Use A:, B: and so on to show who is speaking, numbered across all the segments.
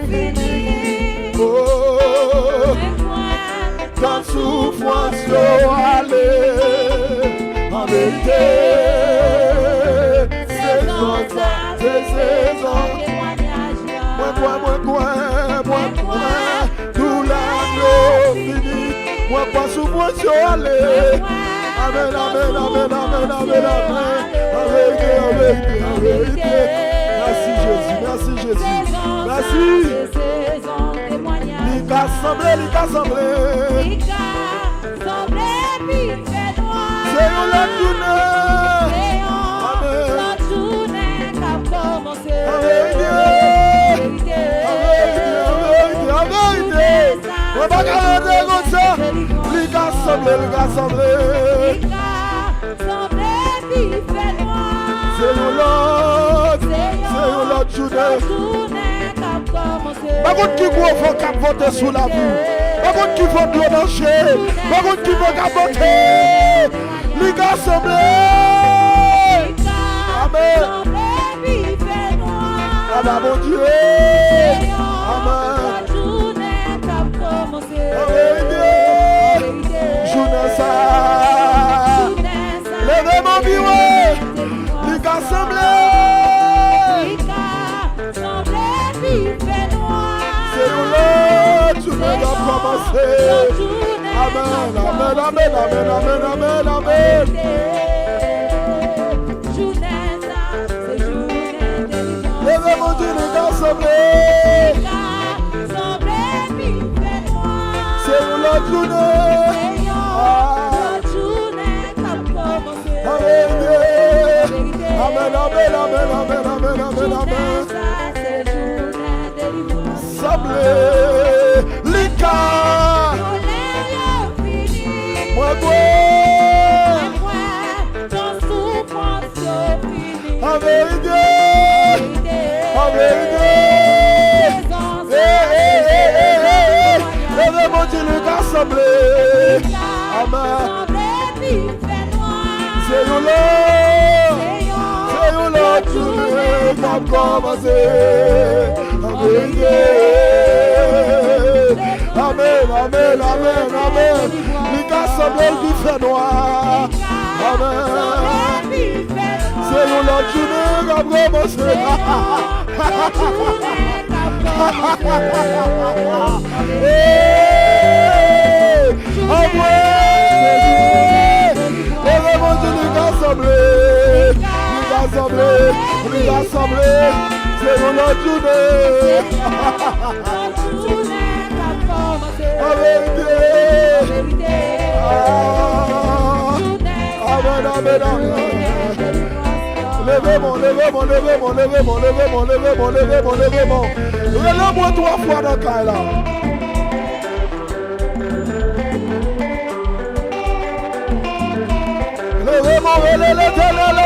A: fini.
B: Oh,
A: Dans souffrance, allez, en vérité, saison, moi, tout l'année fini, moi, pas souffrance, allez, amen, amen, amen, amen, amen, amen, en vérité, merci Jésus, merci Jésus, merci. Lika semblé. C'est une longue journée. Amen. En vérité. On va pas garder comme ça. Lika semblé. C'est une longue journée. Par contre, qui faut capoter sous la vie. Par contre, qui faut blancher. Par contre, qui faut capoter. Les gars semblés. Amen. Amen, mon Dieu. Amen. Journée ça. Levez mon bioué. Les gars semblés. Tu m'as commencé. Amen, amen, amen, amen, amen, amen, amen. Levez mon Dieu, les gars semblés. C'est une autre journée. Amen, amen, amen, amen, amen, amen, amen. Semblé. Lika. Moi, en vérité. Levez mon Dieu, le gars semblé. Amen. C'est une autre journée qui a commencé. En vérité. Amen, amen, amen, amen. Les gars semblent qui fait noir. Amen. C'est une autre journée qui a commencé. Levez mon Dieu, les gars semblent. C'est une autre journée. Levez-moi. Relève-moi 3 fois dans le cas là. Levez-moi, relève l'éternel.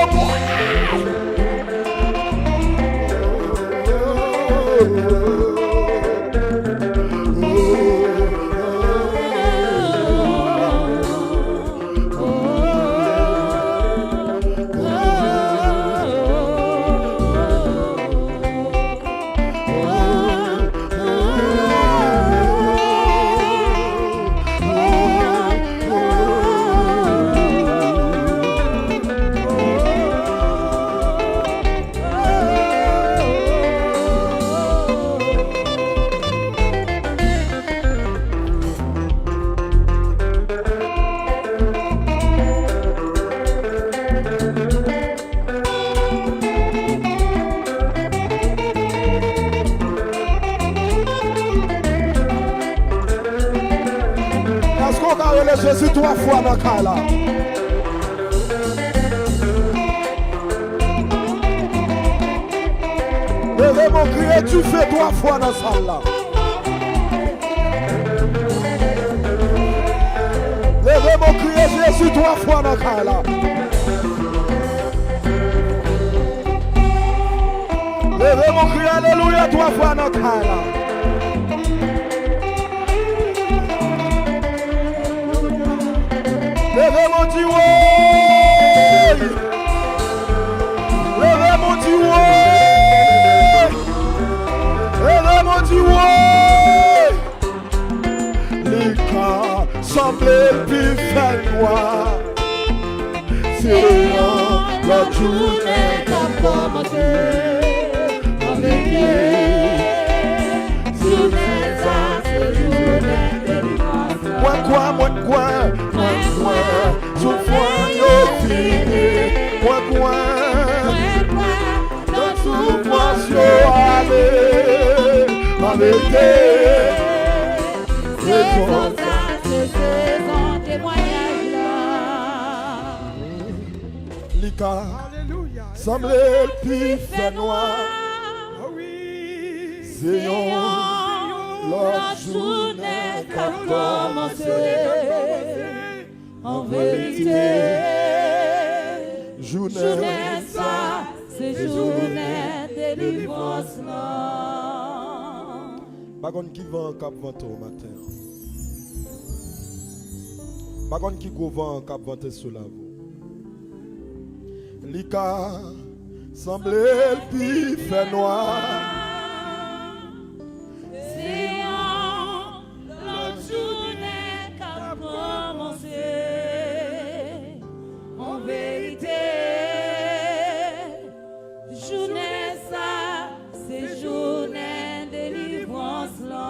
A: Jésus 3 fois dans le cas là. Levez mon crier, tu fais 3 fois dans la salle là. Levez mon crier, Jésus 3 fois dans le cas là. Levez mon crier, alléluia 3 fois dans le cas là. Levez mon Dieu, levez mon Dieu, levez mon Dieu, semblé plus fait noir. C'est l'autre journée comme commencé. Avec journée ça, c'est journée de dimanche. Moi quoi, souffrant yo fini. Moi dans souffrance yo aller. Avec c'est pour ça, c'est saison témoignage là. Lika, semblait plus fait noir. C'est l'autre journée qu'a commencé. En vérité, journée ça, c'est journée délivrance là. Bagon qui vend cap vente au matin. Bagon qui go vend cap vente sous la voie. Lika semblait plus fait noir.
B: C'est la journée qu'a commencé. En vérité, journée ça, c'est journée délivrance là.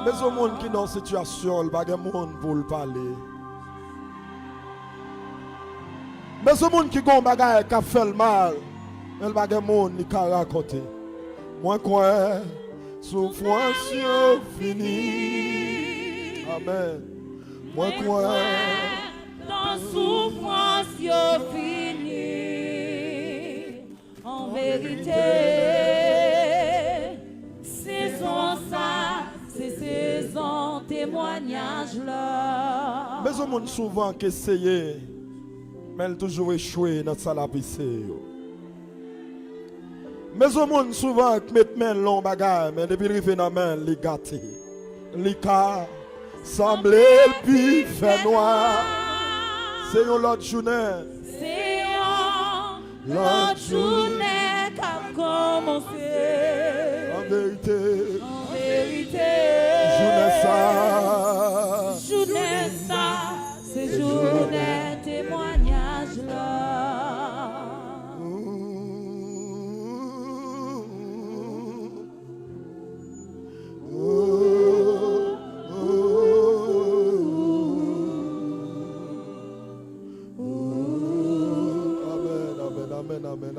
A: Mais au monde qui dans une situation, il n'y a pas de monde pour le parler. Mais ce monde qui a un bagage qui a fait le mal, il n'y a pas de monde qui a raconté. Moi, quoi, souffrance finie. Amen. Moi, quoi,
B: dans souffrance finie. En vérité, saison ça, c'est saison témoignage là.
A: mais ce monde souvent qui essaye, mais il a toujours échoué dans sa lapissée. Mais ce monde souvent qui met main long bagage, mais depuis qu'il fait dans la main, il est gâté. Il semblait plus fait noir. C'est une autre journée.
B: C'est l'autre journée qu'a commencé.
A: En vérité,
B: En vérité,
A: journée ça,
B: c'est journée témoignage là.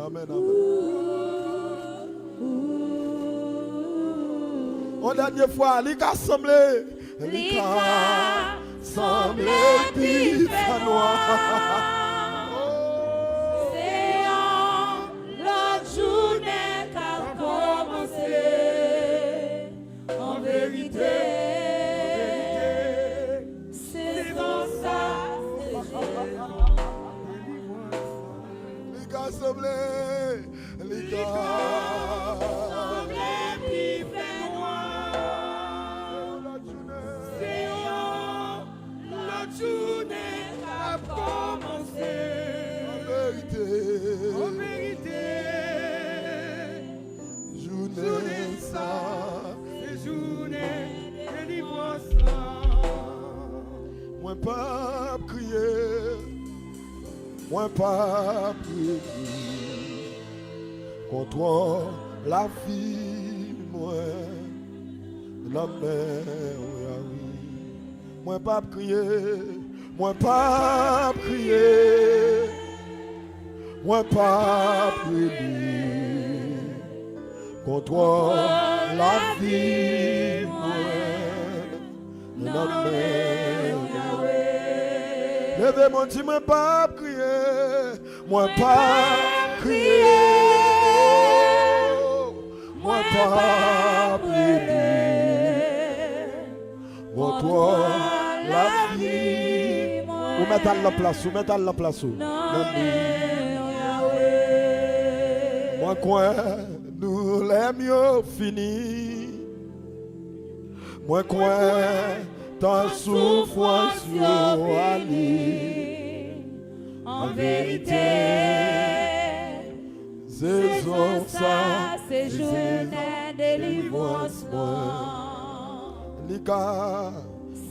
A: Amen. Une dernière fois, il a semblé plus fait noir.
B: C'est l'autre journée qu'a commencé. En vérité, c'est dans ça.
A: Il a semblé plus fait noir.
B: C'est l'autre journée qu'a commencé.
A: En vérité, journée ça,
B: C'est journée délivrance.
A: moi pas crier, moi pas prier contre la vie, moi la mer, moi pas crier, moi pas prier, moi pas prier contre la vie, moi la mer. Levez mon Dieu, moi pas crier, moi pas crier, moi pas prier, pour toi la vie. Vous mettez à la place, vous mettez à la place. Moi quoi, nous l'aimions fini. Moi quoi, ta souffrance Ali.
B: En vérité,
A: saison ça,
B: c'est journée délivrance.
A: Lika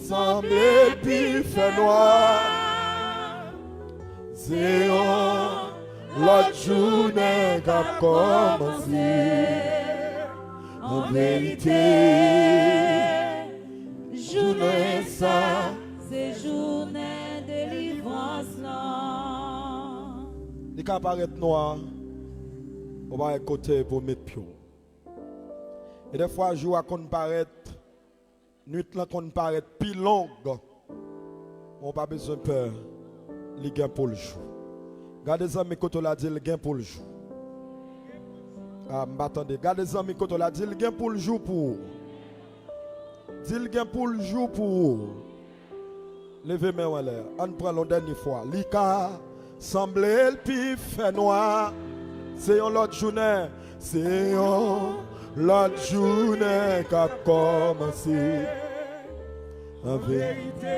A: semblé puis fait noir. C'est l'autre journée qui a commencé. En vérité,
B: journée ça, c'est journée délivrance là.
A: il peut apparaître noir, on va côté pour mettre pied. Et des fois, jour qu'on paraît, nuit là qu'on paraît plus longue, on n'a pas besoin de peur, il gagne pour le jour. Gardez ça, mes côtés là, dit il gagne pour le jour. Ah, m'attendez, gardez ça, mes côtés là, dit il gagne pour le jour pour. Dit il gagne pour le jour pour. Levez-moi en l'air, on prend la dernière fois. Lika, semblé le pif fait noir. C'est une autre journée, c'est une l'autre journée qui a commencé. En vérité,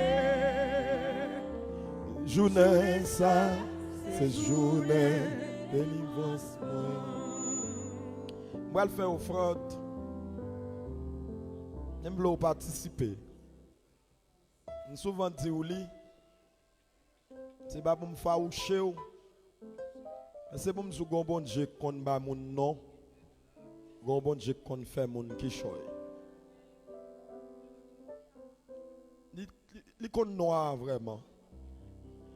A: journée ça, c'est journée délivrance. Moi, je fais offrande. Je veux participer. Je souvent dit oui, c'est pas pour me faire oucher, c'est pour me dire que bon Dieu qu'on bat mon nom. Bon Dieu qu'on fait mon qui choy. Li kon noir vraiment.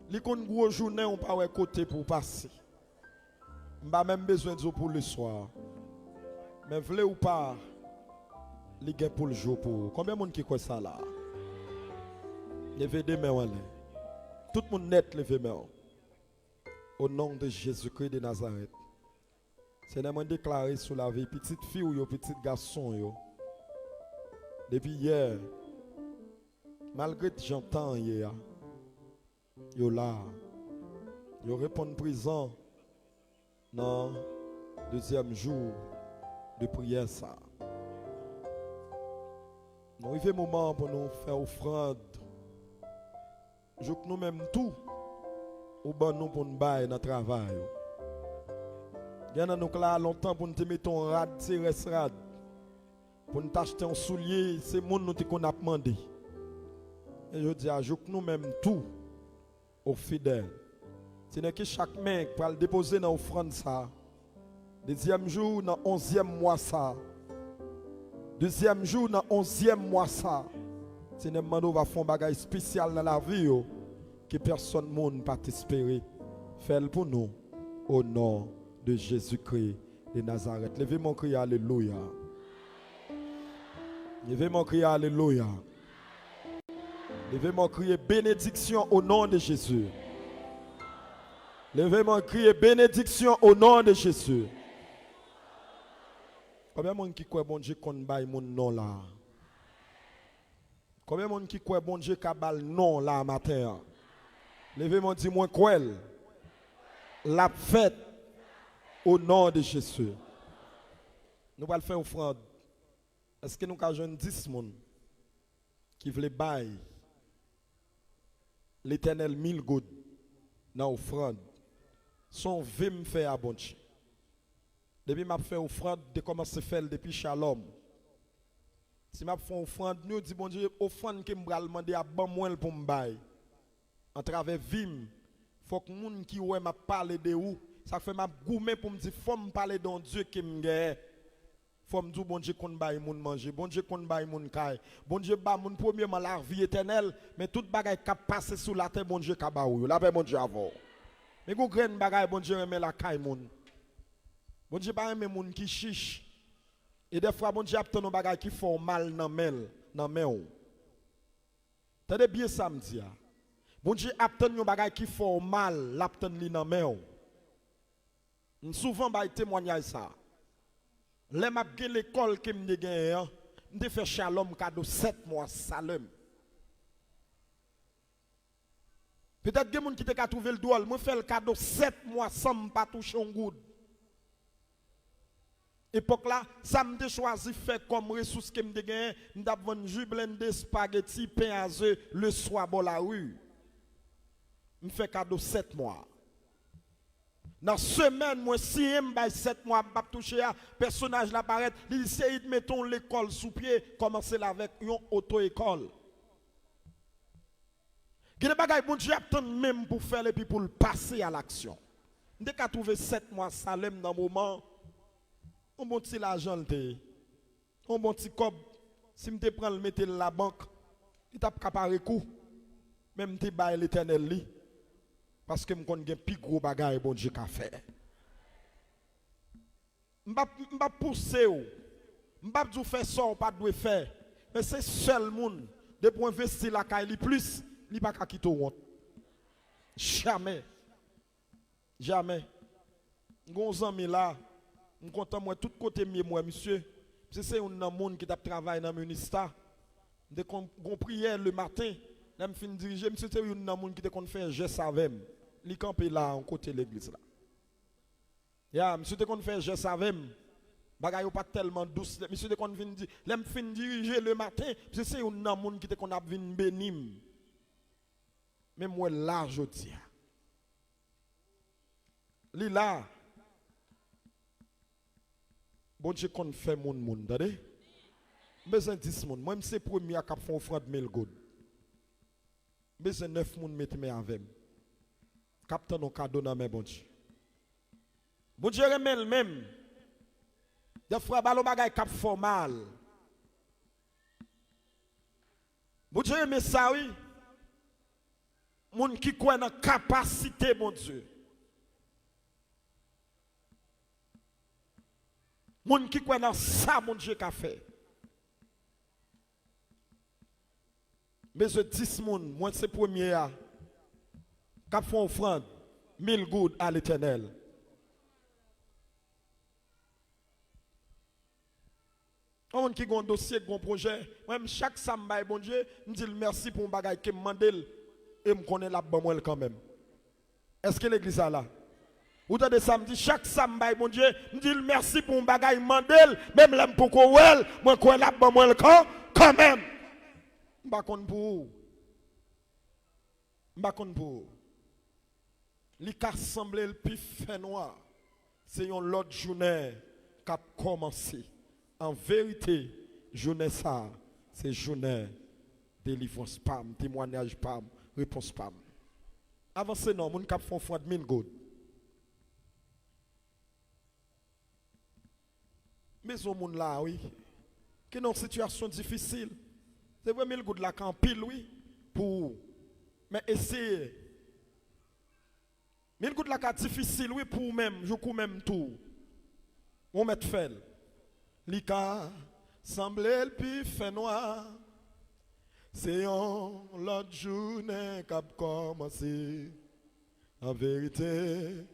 A: Li kon gros journée on pas côté pour passer. M'pa même besoin de pour le soir. Mais vle ou pas, li gen pour le jour pour. Combien de monde qui croit ça là? Levez des mains en l'air. Tout le monde net levez main. Au nom de Jésus-Christ de Nazareth. C'est vraiment déclaré sur la vie petite fille ou petit garçon yo. Depuis hier, malgré que j'entends hier, yo là, yo répond présent dans le deuxième jour de prière ça. Nous arrivons le moment pour nous faire offrande. Je que nous même tout au bon nous pour nous bailler dans le travail. Il y a nous là longtemps pour nous mettre un rad, c'est rad. Pour nous acheter un soulier, c'est mon nous qu'on a demandé. Et je dis à je que nous même tout aux fidèles. C'est que chaque main pour le déposer dans l'offrande ça. Deuxième jour dans 11e mois ça. Deuxième jour dans 11e mois ça. C'est que nous va faire un bagage spécial dans la vie que personne ne peut espérer. Faites pour nous au nom de Jésus-Christ de Nazareth. Levez mon cri alléluia. Levez mon cri alléluia. Levez mon cri bénédiction au nom de Jésus. Levez mon cri bénédiction au nom de Jésus. Combien de monde qui croit bon Dieu qu'on baille mon nom là? Combien de monde qui croit bon Dieu qu'on baille non là matin? Levez mon dit moi quoi? La fête au nom de Jésus. Nous allons faire offrande. Est-ce que nous avons 10 personnes qui veulent bailler l'Éternel 1000 gouttes dans l'offrande? Son vie me fait à bon Dieu. Depuis que je fais offrande, je commence à faire depuis Shalom. Si je fais offrande, nous disons bon Dieu, offrande que je vais demander à bon moi pour me bailler. En travers vim, il faut que les gens qui m'a parlé de où, ça fait ma gourmet pour me dire faut me parler d'un Dieu qui me gagne. Faut me dire bon Dieu qu'on baille moun manger, bon Dieu qu'on baille moun kay. Bon Dieu ba moun premièrement la vie éternelle, mais toute bagaille qui passe sur la terre bon Dieu ka ba ou. La paix bon Dieu avant. Mais go graine bagaille bon Dieu remet la kay moun. Bon Dieu ba remet moun qui chiche. Et des fois bon Dieu a ton bagaille qui font mal dans main ou. Tendez bien ça me dit. Bon Dieu a ton bagaille qui font mal, l'a ton li dans main ou. Souvent ba témoignage ça. Les m'a gen l'école que me gen, m'te fait Shalom cadeau 7 mois salem. Peut-être que moun qui te ka trouver le doigt, moi fait le cadeau 7 mois sans pas toucher un goud. Époque là, ça m'te choisi faire comme ressource que me gen, m't'a vendre jus blendé spaghetti pain à œuf le soir dans la rue. Me fait cadeau 7 mois. Dans semaine, moi, si je 7 mois, je ne toucher à personnage l'apparaît, il essaye de mettre l'école sous pied, commencer avec une auto-école. Il y a des bagages bon Dieu attend même pour faire et puis pour le passer à l'action. Dès qu'on trouve 7 mois Salem dans le moment, on bon petit l'argent, on bon petit cob, si je prends le mettre la banque, il t'a capable coup, même te bail l'éternel li, parce que je connais plus gros bagages bon Dieu qu'a fait. M'pa pousser ou, m'pa dire faire ça ou pas doit faire, mais c'est seul monde de pour investir la caille plus, il pas qu'à quitter honte. Jamais. Jamais. Gon ami là, on content moi tout côté mieux moi monsieur. C'est un monde qui t'a travaillé dans le ministère. Dès qu'on prière le matin, là me fin diriger monsieur c'est un monde qui te kon faire geste avec. Li camper là en côté l'église là. Ya monsieur te kon faire geste avec. Bagay pas tellement douce. Monsieur te kon fin diriger le matin, c'est un monde qui te kon a vinn bénim. Mais moi là je dis li là bon Dieu qu'on fait mon monde attendez besoin 10 monde moi c'est premier à cap font offrande 1000 goud besoin 9 monde mettre mes avec capteur nos cadeau dans mes bon Dieu remel même des fois ballon bagay cap formal bon Dieu aime ça oui moun qui croit dans capacité mon Dieu. Moun qui croit dans ça mon Dieu qu'a fait. Mais ce 10 moun, moi c'est premier à qu'a font offrande 1000 goud à l'Éternel. On qui a un dossier, un projet, même chaque samedi bon Dieu, me dit merci pour un bagage que me mandel. Et me connaît la bonne quand même. Est-ce que l'église est là? Ou t'as des samedis, chaque samedi, mon Dieu, me dit merci pour un bagage mandel, même l'aime pour qu'on well, moi connais la bonne quand même. M'pa konn pour. M'pa konn pour. Li ka semblé le plus fait noir. C'est une l'autre journée qui a commencé. En vérité, journée ça, c'est journée délivrance pam, témoignage pam. Réponse pas. Avancez non, mon cap font fond de 1000 goud. Mais au monde là, oui, qui dans une situation difficile. C'est vrai 1000 goud là qu'en pile, oui, pour. Mais essayez. 1000 goud là qu'en difficile, oui, pour même, je coup même tout. On met fait. Lika, semblait le plus fait noir. C'est l'autre journée qui a commencé. En vérité,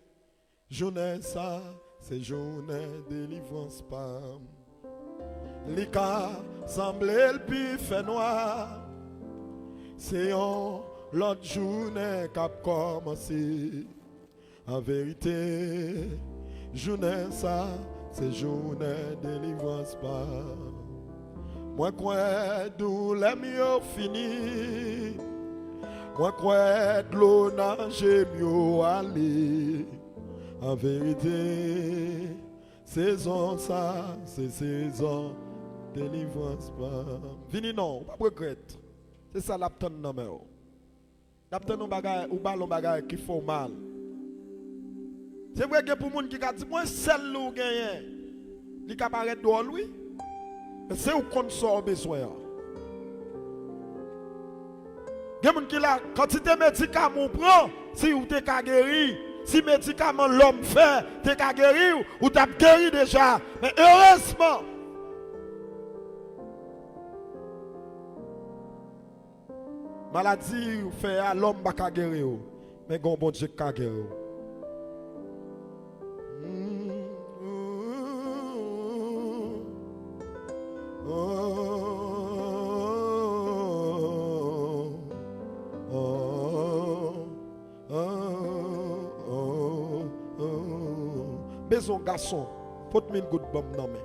A: journée ça, c'est journée délivrance pam. Lika semblait le plus fait noir. C'est l'autre journée qui a commencé. En vérité, journée ça, c'est journée délivrance pam. Moi crois d'où les mieux fini. Moi crois de l'eau nage mieux aller. En vérité, saison ça, c'est saison délivrance pas. Vini non, pas regrette. C'est ça l'aptan non mais. L'aptan non bagay ou ballon bagay qui font mal. C'est vrai que pour moun qui a dit moi seul ou gagné. Li ka paraît drôle lui. C'est où qu'on sort besoin. Il y a des gens qui là, quantité de médicaments prend, si vous êtes guéri, si médicament l'homme fait, tu es guéri ou tu as guéri déjà. Mais heureusement, maladie fait à l'homme pas guérir. Mais bon Dieu qui guéri. Besoin garçon, faut te mettre good bomb non mais.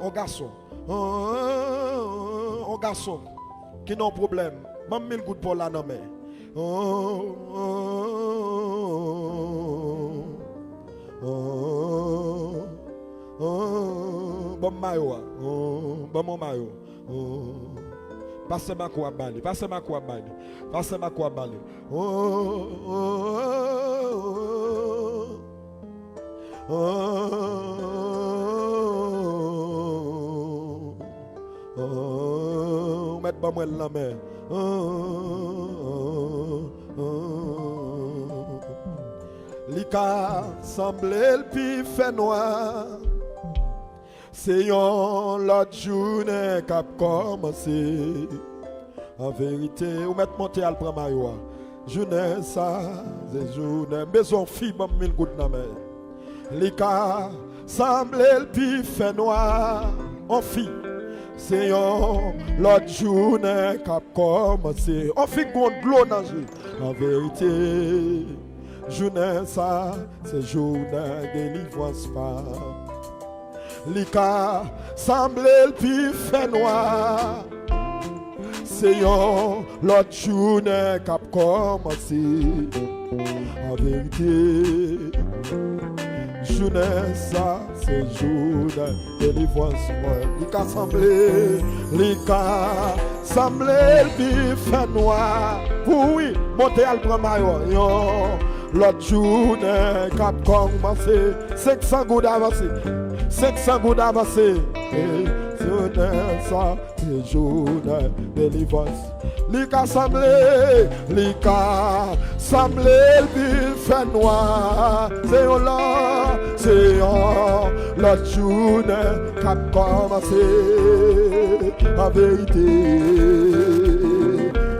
A: Un garçon, un garçon qui n'a problème, même 1000 good pour la non mais. Bon maillot, bon mon maillot. Passez ma quoi bali. Passez ma quoi bali. Passez ma quoi bali. Oh, oh, oh, oh, oh. Mettez pas moi la main. Oh, oh, oh. Lika semble le pi fait noir. C'est yon l'autre journée qui a commencé. En vérité, ou mettre monter à le prendre maillot. Journée ça, c'est journée. Maison fille, bon mille gouttes dans mer. Lika semble le pi fait noir. En fille. C'est yon l'autre journée qui a commencé. On fait qu'on de l'eau dans le jeu. En vérité, journée ça, c'est journée délivrance pas. Lika semble le pi fait noir. C'est yon l'autre journée qui a commencé. En vérité, journée ça, c'est journée délivrance. Lika semble le pi fait noir. Oui, montez à le prendre maillot. L'autre journée qui a commencé. 500 gouttes avancé. 500 gouttes avancé. Journée ça, c'est journée délivrance. Lika semble le fait noir. C'est l'autre journée qui a commencé. En vérité,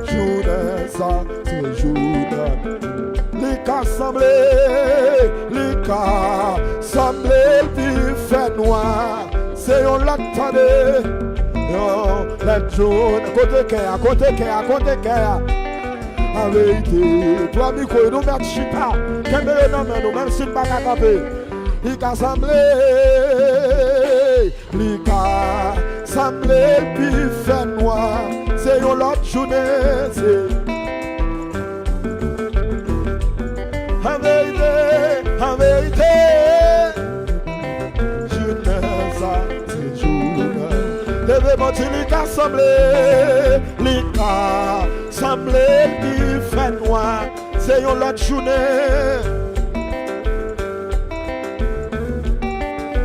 A: journée ça, c'est journée. Lika semble le fait noir. C'est on l'attendait. La journée, côté cœur. En vérité, toi, Miko, nous mettons chita. Qu'est-ce que nous même si nous ne pas camper. Lika semble le fait noir. C'est on l'autre journée. En vérité, journée ça, c'est journée. Levez-moi, Lika semble qui fait noir. C'est une autre journée.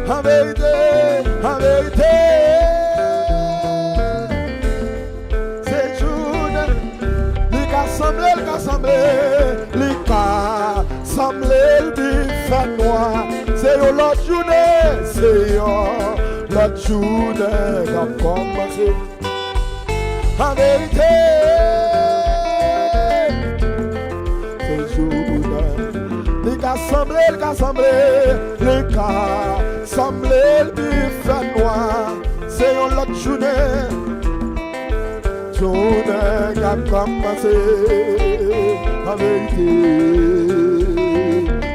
A: En vérité, c'est journée. Lika semble le fait noir. C'est l'autre journée. C'est l'autre journée qui a commencé. En vérité, c'est journée. Lika semble le fait noir. C'est l'autre journée. Journée qui a commencé. En vérité,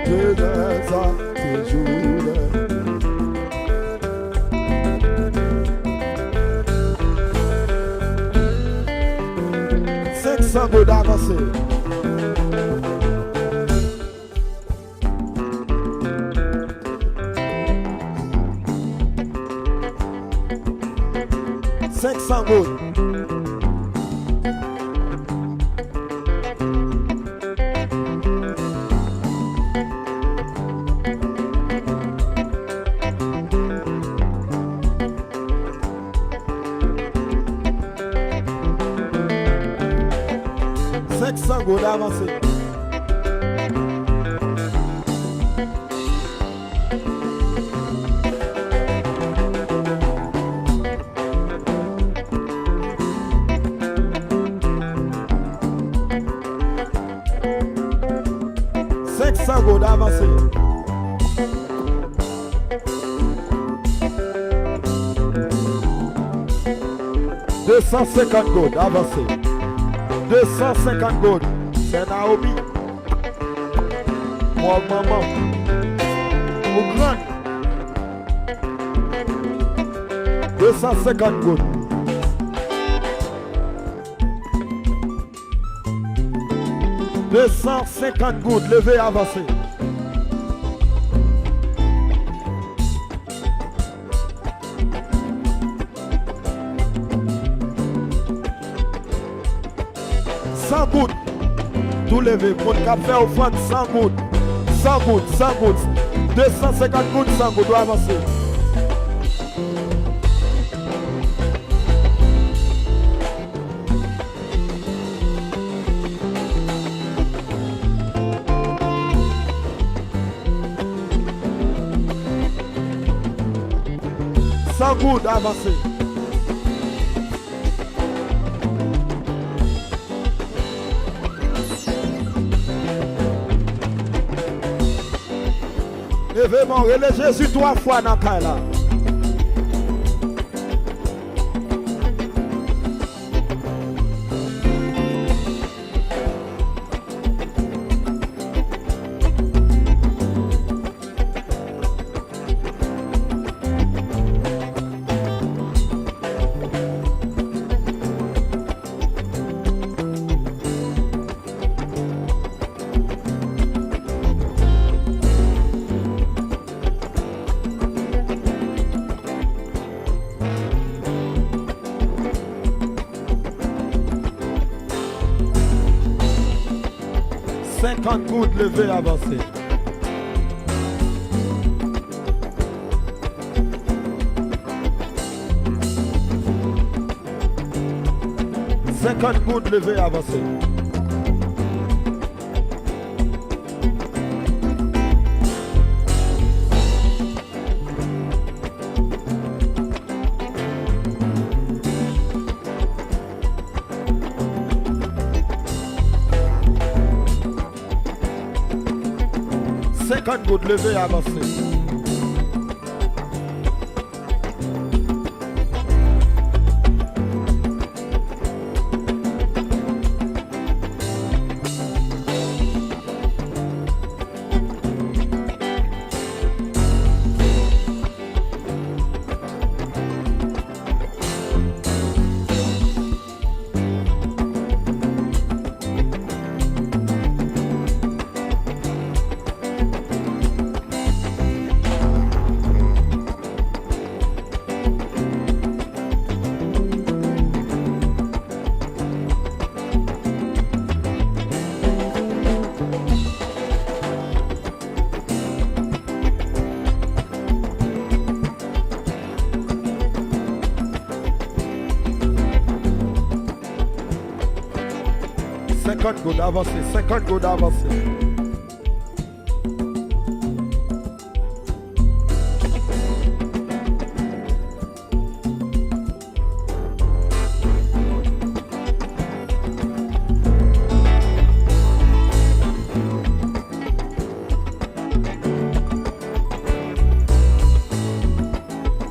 A: journée ça, c'est journée. Sans goût d'avancer. $500 gouttes. $500 gouttes avancé. $500 gouttes avancé. $250 gouttes avancé. 250 gouttes. C'est Naomi. Moi, maman. Au grand. 250 gouttes. $250 gouttes. Levez, avancez. 100 gouttes. Tout levé. Mon cap fait offrande 100 gouttes. 100 gouttes, 100 gouttes. 250 gouttes, 100 gouttes. Doit avancer. Sans gouttes, avancer. Levez mon relais Jésus 3 fois dans le là. Gouttes levées, avancées. Cinquante gouttes levées, avancées. Gouttes levées, avancées. Gouttes avancées, 50 gouttes avancées.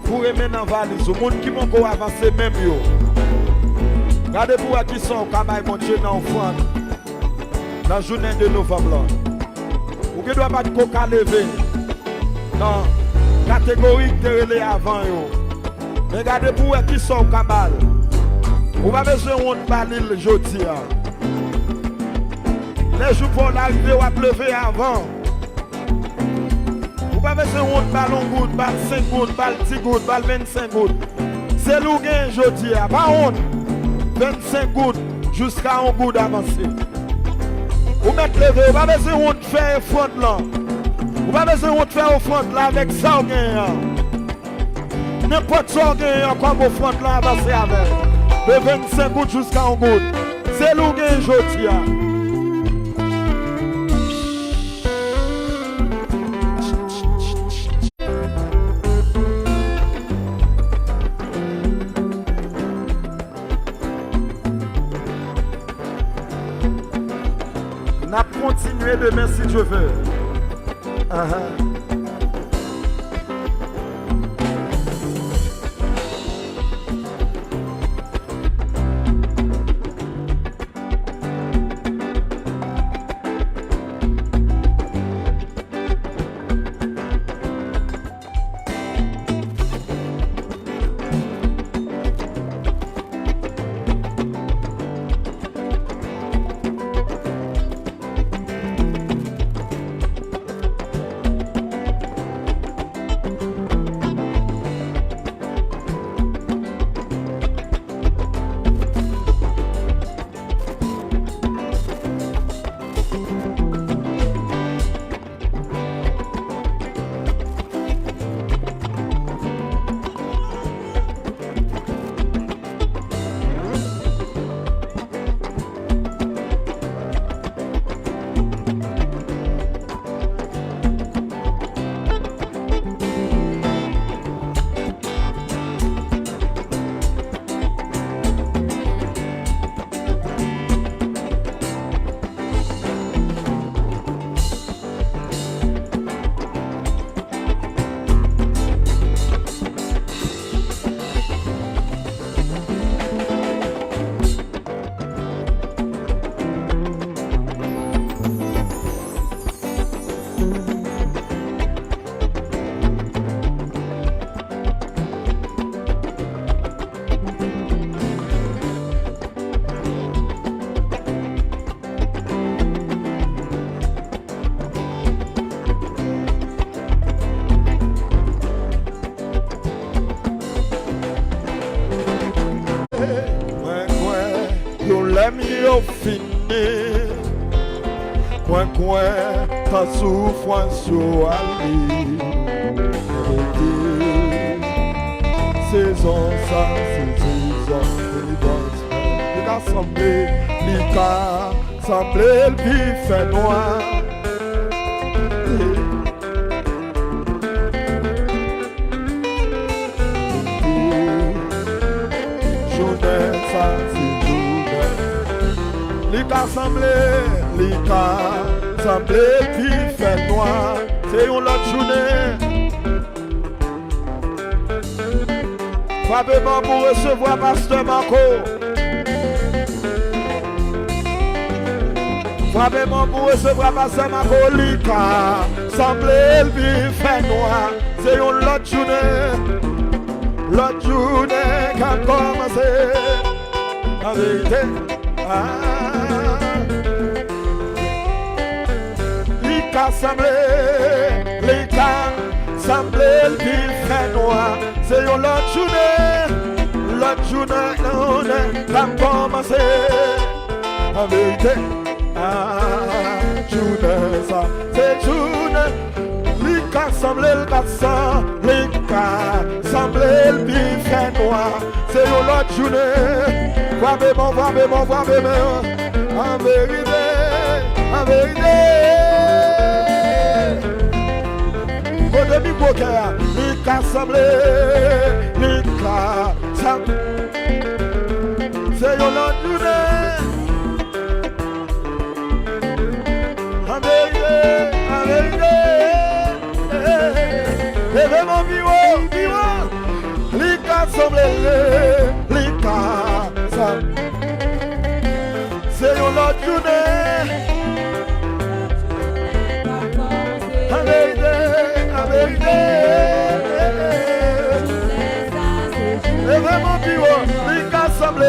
A: Pour remettre dans la valise, le monde qui m'a avancé même yo. Regardez pour qui sont au cabaye mon Dieu dans l'offrande. Dans la journée de novembre. Vous ne doit pas de coca levé. Dans la catégorie que vous avez avant. Mais regardez pour qui sont au cabal. Vous n'avez pas besoin de balil aujourd'hui. Les jours pour l'arrivée, vous avez levé avant. Vous n'avez pas besoin de ballon goutte, balle 5 gouttes, balle 10 gouttes, balle 25 gouttes. C'est l'ougain aujourd'hui. Pas honte. 25 gouttes jusqu'à un goût d'avancée. Vous mettez levé, vous n'avez pas besoin de faire offrande là. Vous n'avez pas besoin de faire offrande là avec ça. N'importe ça, comme offrande là, avancée avec. De 25 gouttes jusqu'à un goût. C'est l'ougain aujourd'hui. On va continuer demain si je veux. yo fini. Coin, ta souffrance yo ali. Saison ça, c'est saison de délivrance. Il a semblé, il a semblé, il fait noir. Journée ça, c'est journée. Il a semblé, il fait noir. C'est une autre journée. Frappez-moi pour recevoir Pasteur Marco. Frappez-moi pour recevoir Pasteur Marco. Lika, semblé le fait noir. C'est une autre journée. L'autre journée qui a commencé. La vérité. Lika, semblé le fait noir. C'est une autre journée, qui a commencé. La vérité, journée ça, c'est journée. Lika semble le garçon, Lika semble le fait noir. C'est une autre journée. Frappez-moi, en vérité. Au demi poker, Lika semble, c'est une autre journée. En vérité, levez mon bureau, Lika semble, c'est une autre journée. En vérité, levez mon bureau, Lika semble,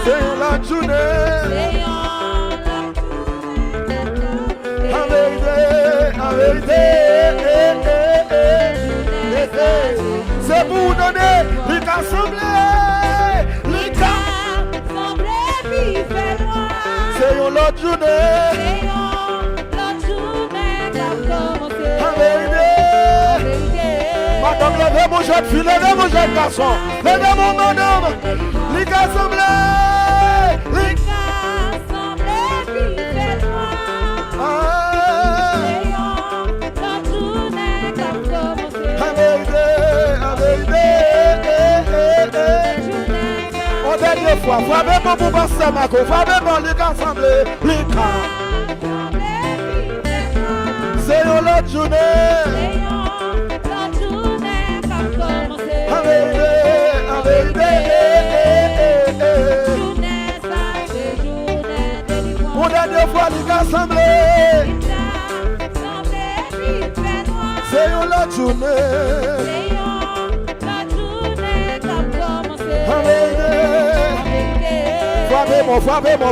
A: c'est une autre journée. En vérité, c'est pour vous donner, Lika semble, c'est une autre journée. En vérité, madame, levez mon jeune fille, levez mon jeune garçon, levez mon bonhomme, Lika semble, dernière fois, frappez-moi pour Pasteur Marco, frappez-moi Lika semble, c'est une autre journée. En vérité, pour dernière fois Lika semble, c'est une autre journée. En vérité,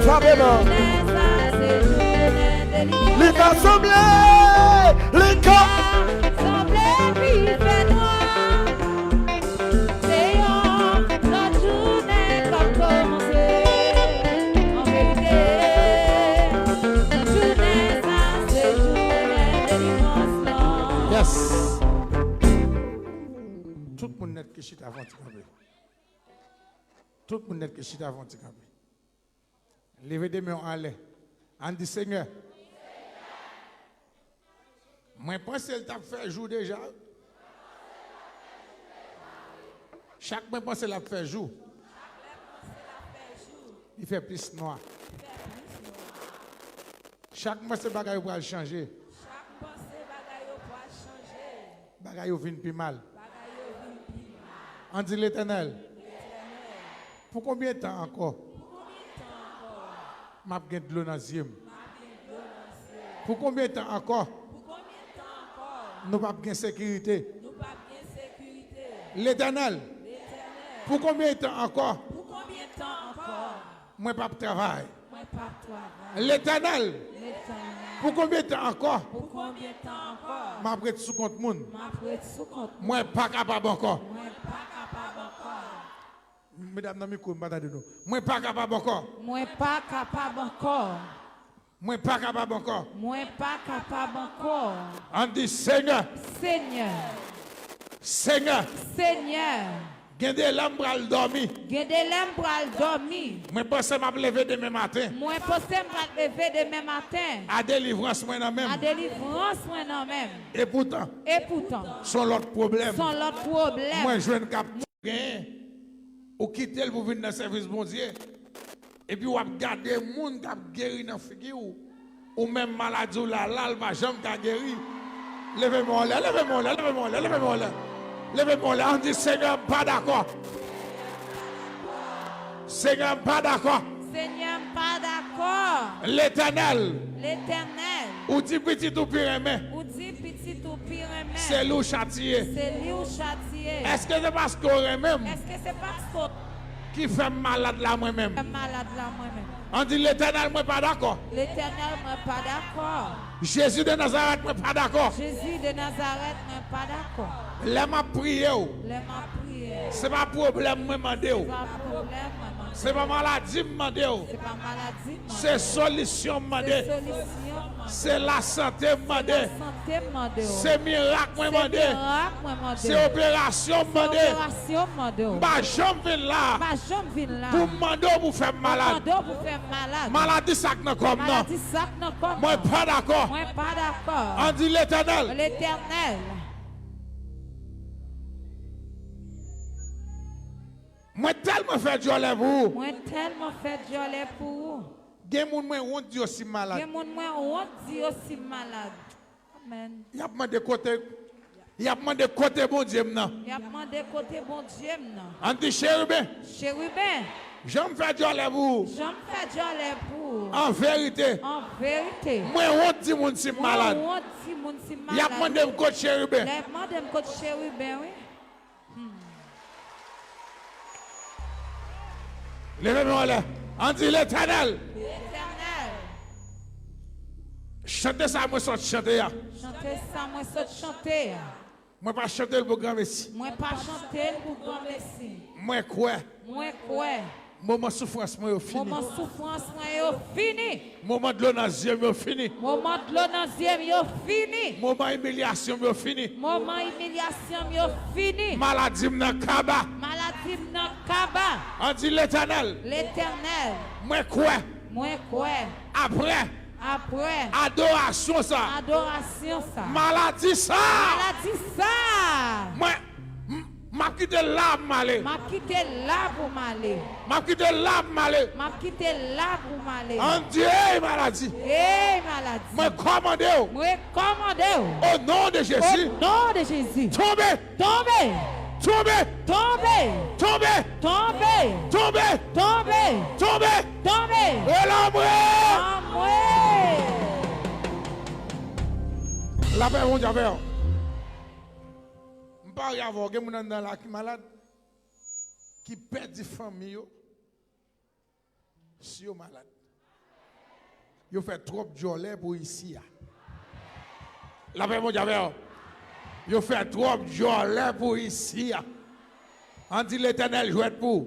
A: frappez-moi. Lika semble,
B: puis fait noir. C'est notre journée comme commencer. En vérité, journée ça, c'est journée de dimanche.
C: Yes. Tout le monde net que chita avant de camper. Tout le monde net que chita avant de camper. Levez des mains en l'air. On dit Seigneur. Moi, pense qu'elle t'a fait jour déjà. Chaque mois, pense qu'elle a fait jour. Il fait plus noir. Chaque mois, c'est bagaille pour changer.
B: Chaque mois, c'est bagaille pour changer.
C: Bagaille vient plus mal.
B: Bagaille vient plus mal.
C: On dit l'Éternel. Pour combien de temps encore? M'a gagné de l'eau dans le Pour combien de temps encore? Nous pas bien sécurité. L'Éternel. Pour combien de temps encore? Moi pas travail. L'Éternel. Pour combien de temps encore? M'a prête sous compte monde. Moi pas capable encore. mesdames, dans le micro, moi pas capable encore.
B: Moi pas capable encore.
C: Moi pas capable encore.
B: Moi pas capable encore.
C: On dit Seigneur.
B: Seigneur.
C: Seigneur.
B: Seigneur.
C: Gardez l'âme pour le dormir.
B: Gardez l'âme pour le dormir.
C: Moi pense m'a lever demain matin.
B: Moi pense m'a lever demain matin.
C: À délivrance moi non même.
B: À délivrance moi non même.
C: Et pourtant. Son l'autre problème. Moi je viens cap ou quitter le pour venir dans le service bon Dieu. Et puis, on va garder les gens qui ont guéri dans la figure. Ou même maladie, là, il va jamais guérir. Levez-moi là, levez-moi là, levez-moi là, levez-moi là. Levez-moi là, on dit Seigneur, pas d'accord. Seigneur, pas d'accord.
B: Seigneur, pas d'accord.
C: L'éternel.
B: L'éternel.
C: Ou dit petit ou pire aimé.
B: Ou dit petit ou pire aimé.
C: C'est lui châtié.
B: C'est lui châtié.
C: Est-ce que c'est parce qu'on aime même?
B: Est-ce que c'est parce qu'on
C: qui fait malade là moi-même?
B: Malade là moi-même.
C: On dit l'éternel, moi pas d'accord.
B: L'éternel, moi pas d'accord.
C: Jésus de Nazareth, moi pas d'accord.
B: Jésus de Nazareth, moi pas d'accord.
C: Les m'a prié. C'est pas problème, moi demandé. C'est pas maladie, demandé.
B: C'est pas maladie.
C: C'est solution, demandé. C'est la santé, demandé. C'est miracle, demandé. C'est opération, demandé. Bah, j'en là. Pour demander pour faire malade. Maladie, ça ne comme non. Moi, pas d'accord. On dit l'éternel.
B: L'éternel.
C: Moi tellement fait jolie pour vous.
B: Moi tellement fait jolie pour vous.
C: Gen moun moi honte di aussi malade.
B: Gen moun moi honte di aussi malade. Amen.
C: Y a demandé côté bon Dieu maintenant.
B: Y a demandé côté bon Dieu maintenant.
C: On dit chérubin.
B: Chérubin.
C: J'aime faire jolie pour vous.
B: J'aime faire jolie pour vous.
C: En vérité.
B: En vérité.
C: Moi honte di moun si malade.
B: Moi honte di moun si malade.
C: Y a demandé côté chérubin.
B: Y a demandé côté chérubin, oui.
C: Levez-moi là. On dit l'éternel.
B: L'éternel.
C: Chantez ça, moi saute chanter.
B: Chantez ça, moi saute chanter.
C: Moi pas chanter le grand messie.
B: Moi pas chanter le grand messie.
C: Moi quoi?
B: Moi quoi?
C: Moment souffrance moi fini.
B: Moment souffrance moi fini.
C: Moment de l'eau dans les yeux fini.
B: Moment de l'eau dans les yeux fini.
C: Moment humiliation fini.
B: Moment humiliation fini.
C: Maladie dans kaba.
B: Maladie dans kaba.
C: On dit l'éternel.
B: L'éternel.
C: Moi quoi?
B: Moi quoi?
C: Après. Adoration ça.
B: Adoration ça.
C: Maladie ça.
B: Maladie ça.
C: Moi m'a quitté là pour m'aller.
B: M'a quitté là pour m'aller.
C: M'a quitté là pour m'aller.
B: M'a quitté là pour m'aller.
C: On dit maladie.
B: Maladie.
C: Moi commandez.
B: Moi commandez.
C: Au nom de Jésus.
B: Au nom de Jésus.
C: Tombez.
B: Tombez.
C: Tombez.
B: Tombez.
C: Tombez.
B: Tombez.
C: Tombez.
B: Tombez.
C: Tombez.
B: Tombez.
C: Et l'ombre. La paix, mon Dieu. Je ne parle pas avoir des gens dans la qui malade qui perdent des familles si ils sont malades. Ils font trop de jolie pour ici. La paix, mon Dieu. Ils font trop de jolie pour ici. On dit l'éternel jouet pour.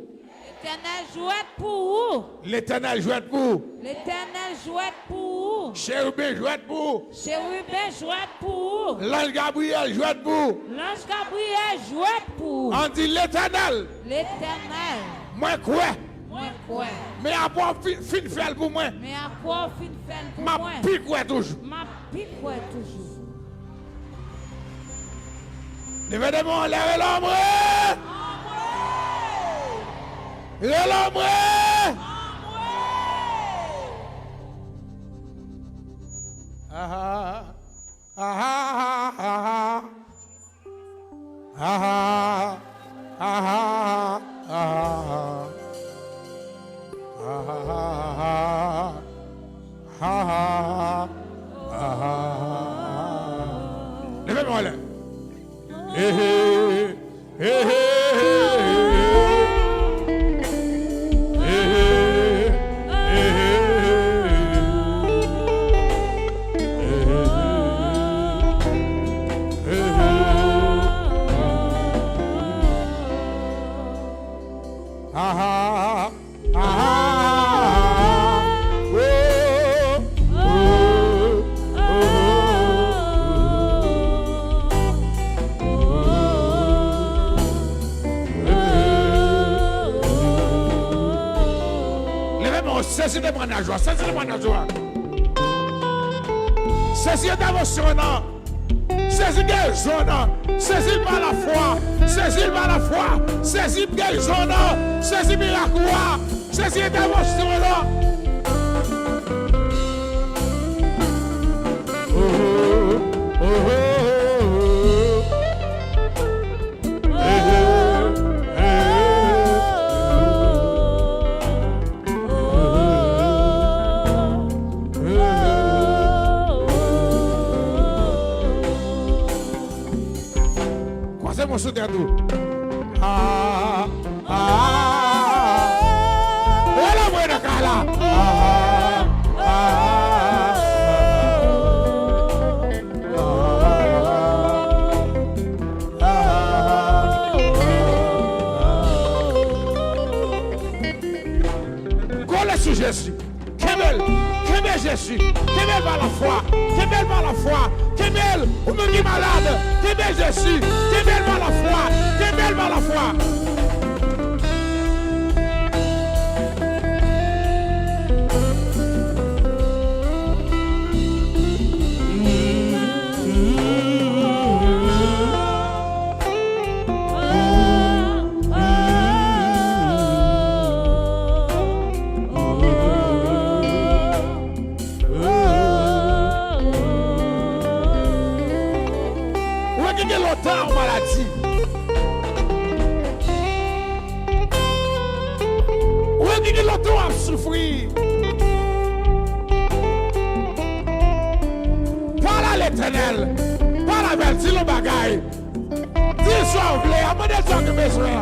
B: L'éternel jouet pour vous.
C: L'éternel jouet pour.
B: L'éternel jouet pour vous.
C: Chérubin jouet pour.
B: Chérubin jouet pour vous.
C: L'ange Gabriel jouet pour.
B: L'ange Gabriel jouet pour vous.
C: On dit l'éternel.
B: L'éternel.
C: Moi quoi?
B: Moi quoi?
C: Mais à quoi fin faire pour moi?
B: Mais à quoi fin faire pour
C: moi?
B: moi?
C: Ma pique quoi toujours?
B: Ma pique quoi toujours?
C: Levez des mains, levez l'ombre! L'ombre! Ah ah ah ah ah ah ah ah ah levez-moi là. Ah Saisis le témoignage. Saisis le témoignage. Saisis l'intervention. Saisis guérison. Saisis par la foi. Saisis par la foi. Saisis guérison. Saisis miracle. Saisis intervention. Croisez mon soutien tout. Ah, ah, et la buena cala. Ah, ah, sur Jésus. Kemel Jésus. Kemel par la foi. Kemel par la foi. Kemel, ou même qui est malade. Kemel Jésus. Kemel par la foi. Kemel par la foi. En maladie. Où est-ce que l'autre a souffert? Parle à l'Éternel. Parle avec lui, le bagaille. Dis sois voulu, à mon Dieu que besoin.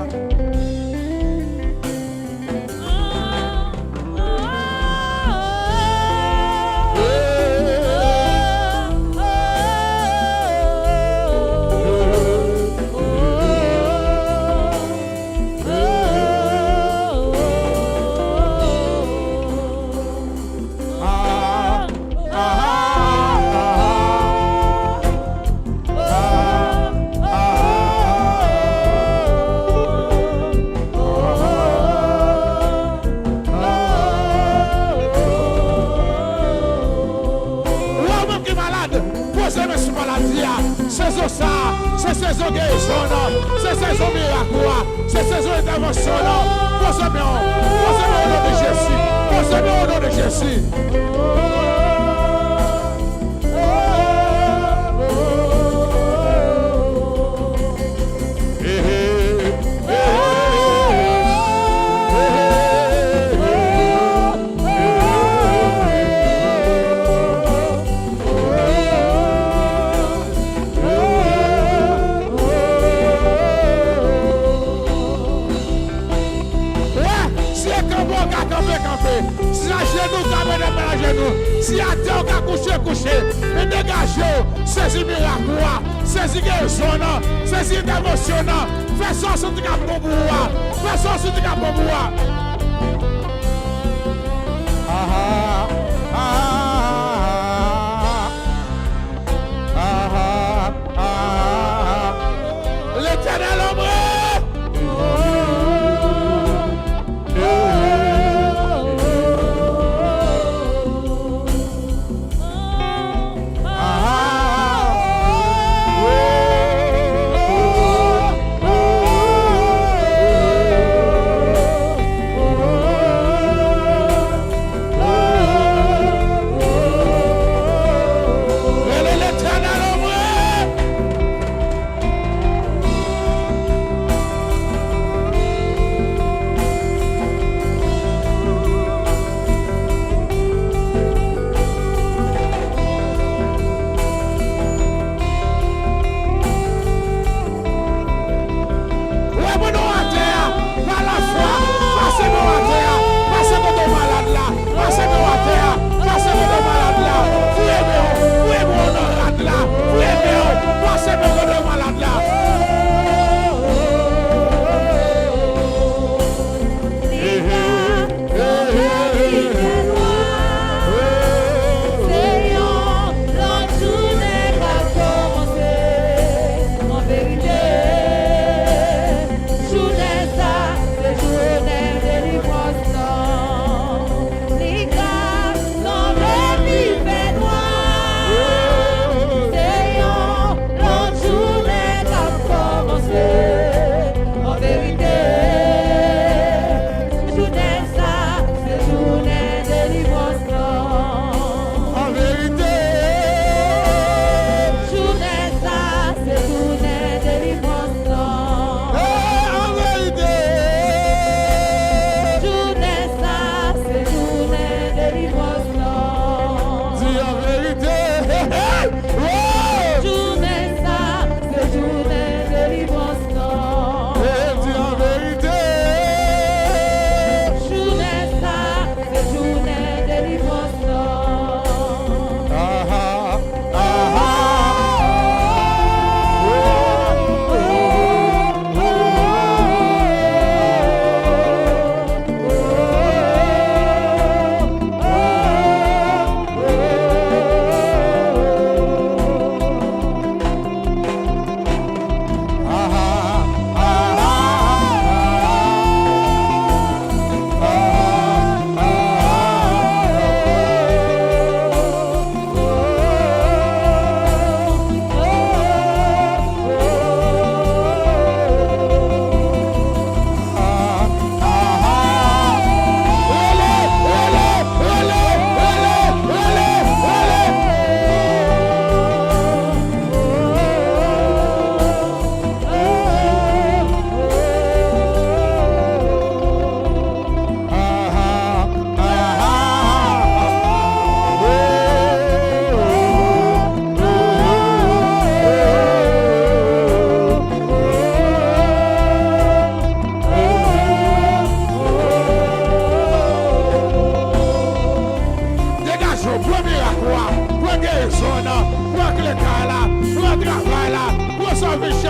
C: C'est saison guérison, c'est saison miracle, c'est saison intervention. Posez-moi au nom de Jésus. Posez-moi au nom de Jésus. Si à terre on a couché, et dégagez, saisis miracle, saisis guérison, saisis intervention, fais ça sur le cap pour moi, fais ça sur le cap pour moi. L'Éternel ombre.
D: Oh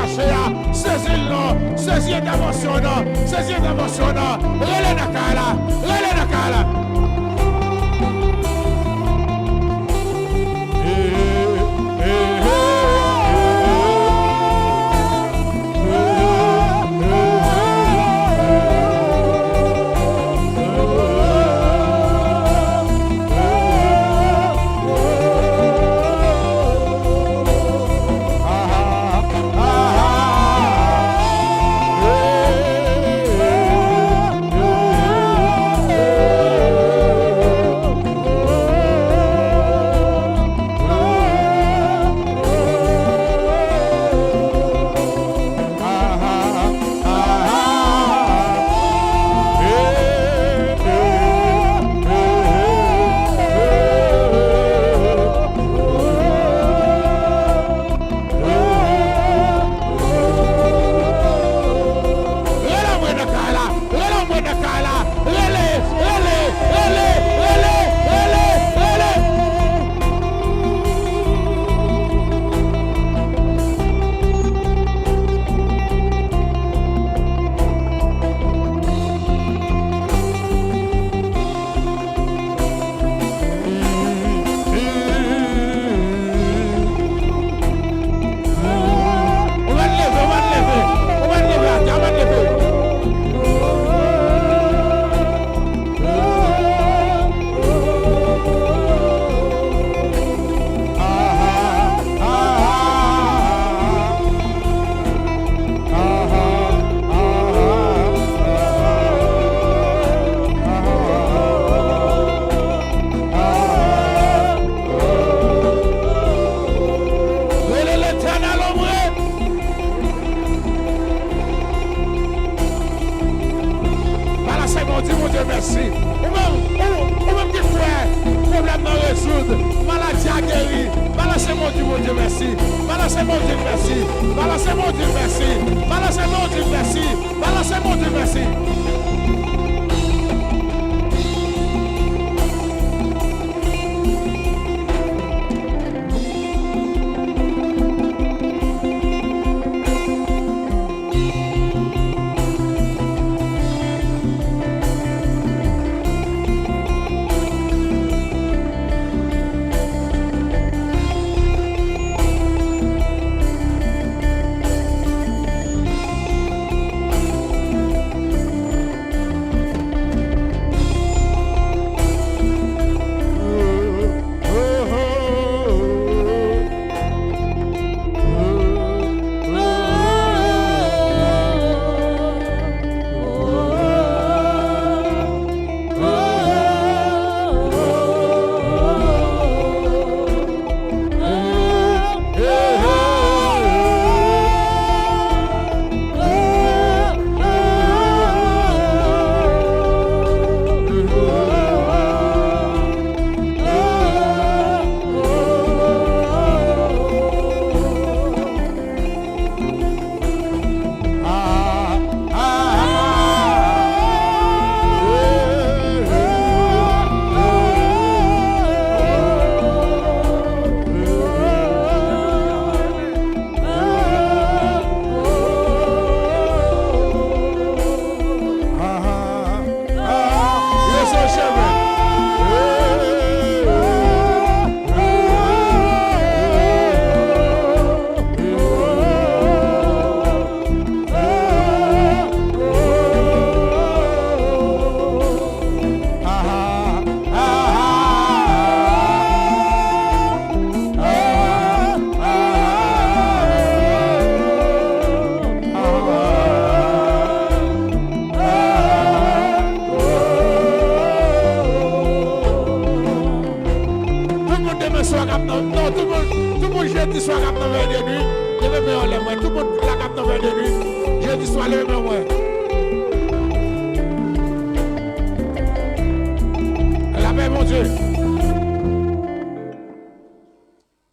C: marché, saisis-le, saisis l'intervention, saisis l'intervention, relais Nakala, relais Nakala.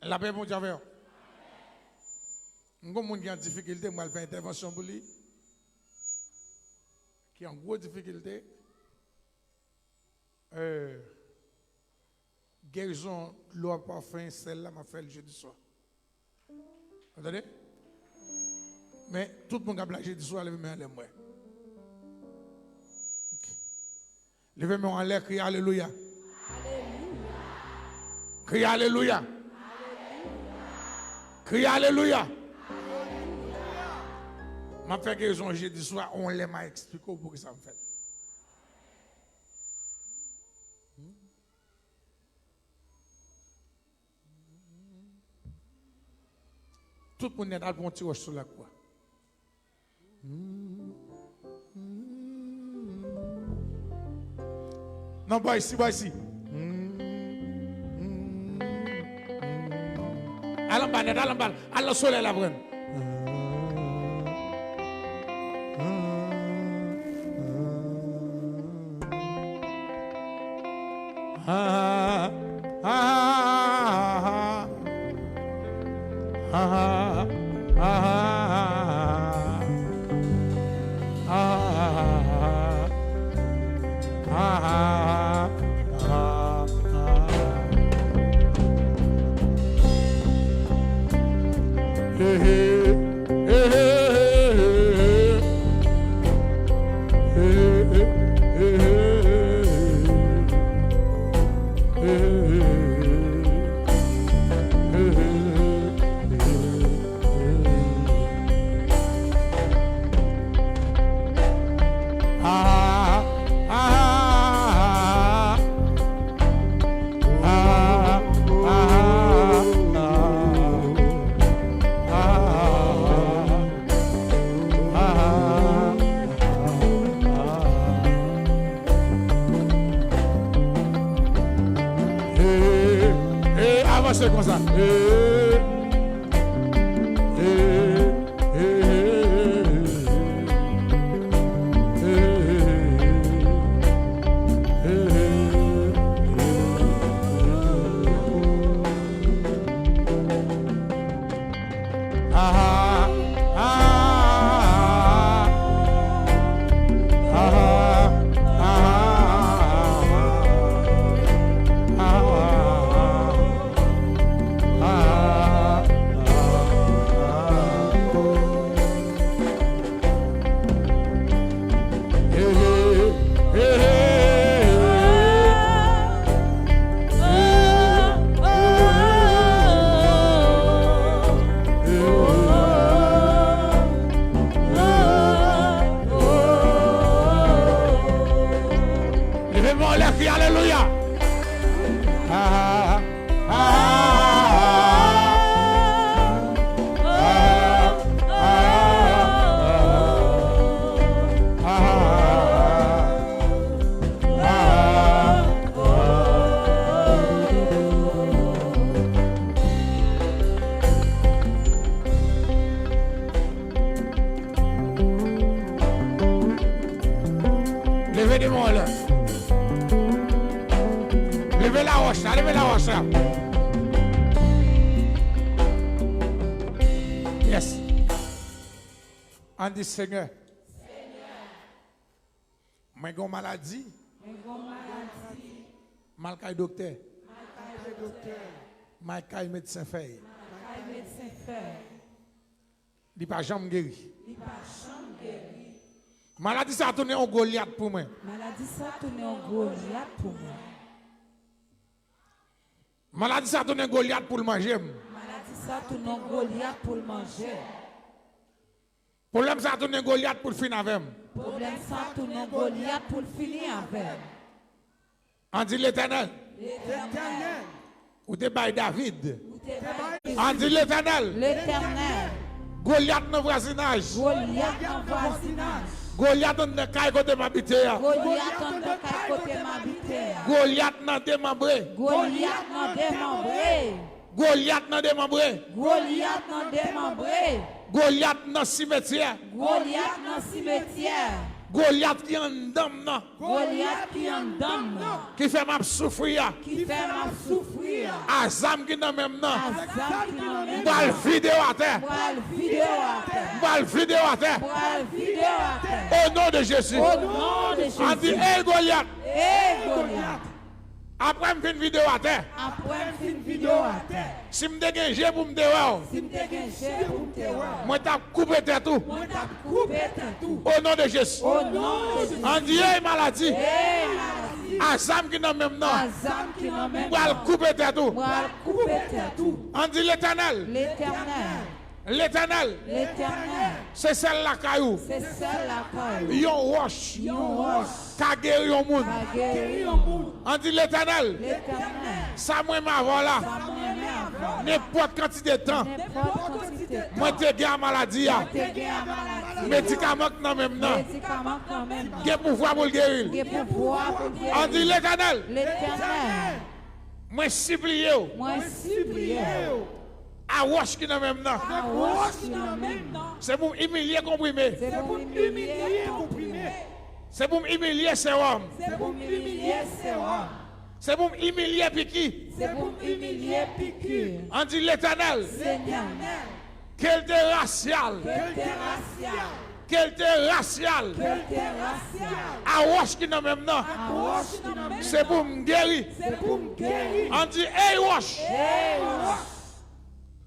D: La paix, mon Dieu. Nous avons des difficultés, moi, je fais intervention pour lui. Qui a une grosse difficulté. Guérison, l'eau parfum, celle-là m'a fait le jeudi soir. Vous entendez? Mais tout le monde a blagué du soir, levez-moi en l'air. Levez-moi en l'air, criez Alléluia. Criez Alléluia. Criez Alléluia. Je fais guérison jeudi soir, on l'aime à expliquer pour que ça me fait. Tout le monde est dans le bon tirage sur la croix. Non, boy ici, boy ici. Allons bas, allons bas, allons soleil la brune. Ah, ah, ah, ah, ah, avancez comme ça. Alléluia. Levez des mots là. Levez la roche, levez la roche. Yes. On dit Seigneur. Moi j'ai une maladie. Mal qu'un docteur. Mal qu'un médecin fait. Il n'est pas jamais guéri. Maladie ça a tourné en Goliath pour moi.
B: Maladie ça a tourné en Goliath pour moi.
D: Maladie ça a tourné en Goliath pour le manger.
B: Maladie ça a tourné en Goliath pour le manger.
D: Problème ça a tourné en Goliath pour le finir avec.
B: Problème ça a tourné en Goliath pour le finir avec.
D: On dit l'Éternel.
B: L'Éternel.
D: Ou te bail David. On dit l'Éternel.
B: L'Éternel.
D: Goliath dans le voisinage.
B: Goliath dans le voisinage.
D: Goliath dans le caille côté m'habite.
B: Goliath dans le caille côté m'habite.
D: Goliath dans démembré.
B: Goliath dans démembré.
D: Goliath dans démembré.
B: Goliath dans démembré.
D: Goliath dans cimetière.
B: Goliath dans cimetière.
D: Goliath qui en dame non.
B: Goliath qui en dame non.
D: Qui fait m'a souffrir.
B: Qui fait m'a souffrir.
D: Azam qui dans même non.
B: Azam qui dans même non.
D: Bal vidéo à terre.
B: Bal vidéo à terre.
D: Bal vidéo à terre.
B: Bal vidéo à terre.
D: Au nom de Jésus.
B: Au nom de Jésus.
D: On dit, hey Goliath.
B: Hey Goliath.
C: Après, je fais une vidéo à terre. Si je dégage pour me dévoir, moi, je coupé tout. Au nom de Jésus. En Dieu, maladie. Azam qui n'a même nom. Pour couper tout. On dit l'Éternel. L'Éternel. C'est celle-là caillou. Yon roche. Ka guéri yon moun. On dit l'Éternel. Ça moi m'avant là. N'importe quantité de temps. Moi te gagne maladie. Médicament dans même nom. Qui pouvoir pour le guérir. On dit l'Éternel. Moi supplie. A wash qui dans même nom. C'est pour humilier comprimé. C'est pour humilier sérum. C'est pour humilier piqui. On dit l'Éternel. Quel te racial. Quel te racial. A wash qui dans même nom. C'est pour me guérir. On dit hey wash.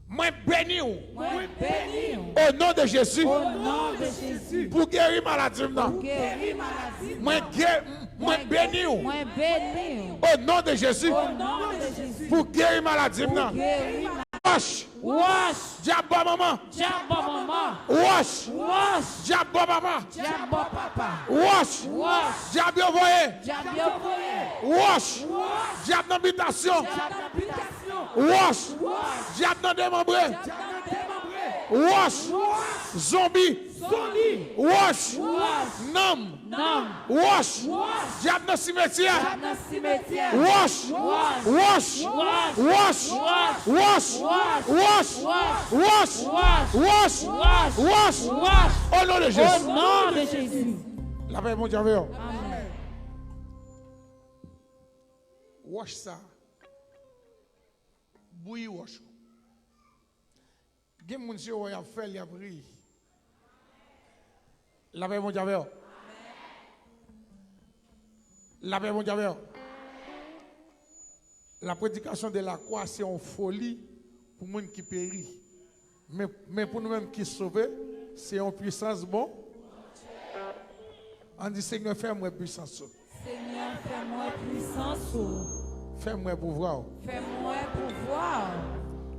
C: Moi béni au nom de Jésus pour guérir maladie. Moi béni au nom de Jésus pour guérir maladie. Wash diable maman wash diable papa wash diable envoyé wash diable d'habitation wash diable dans démembré wash zombie wash nam wash diable dans cimetière wash wash wash wash au nom de Jésus. La paix mon Dieu. Amen. Wash ça. Bouilli wash. Gen moun si ou y a fait y a pris. La paix mon Dieu. La paix mon Dieu. La prédication de la croix c'est une folie pour les gens qui périt. Mais pour nous-mêmes qui sauvés, c'est une puissance bon. On dit Seigneur, fais-moi puissance.
B: Seigneur, fais-moi puissance.
C: Fais-moi pouvoir.
B: Fais-moi pouvoir.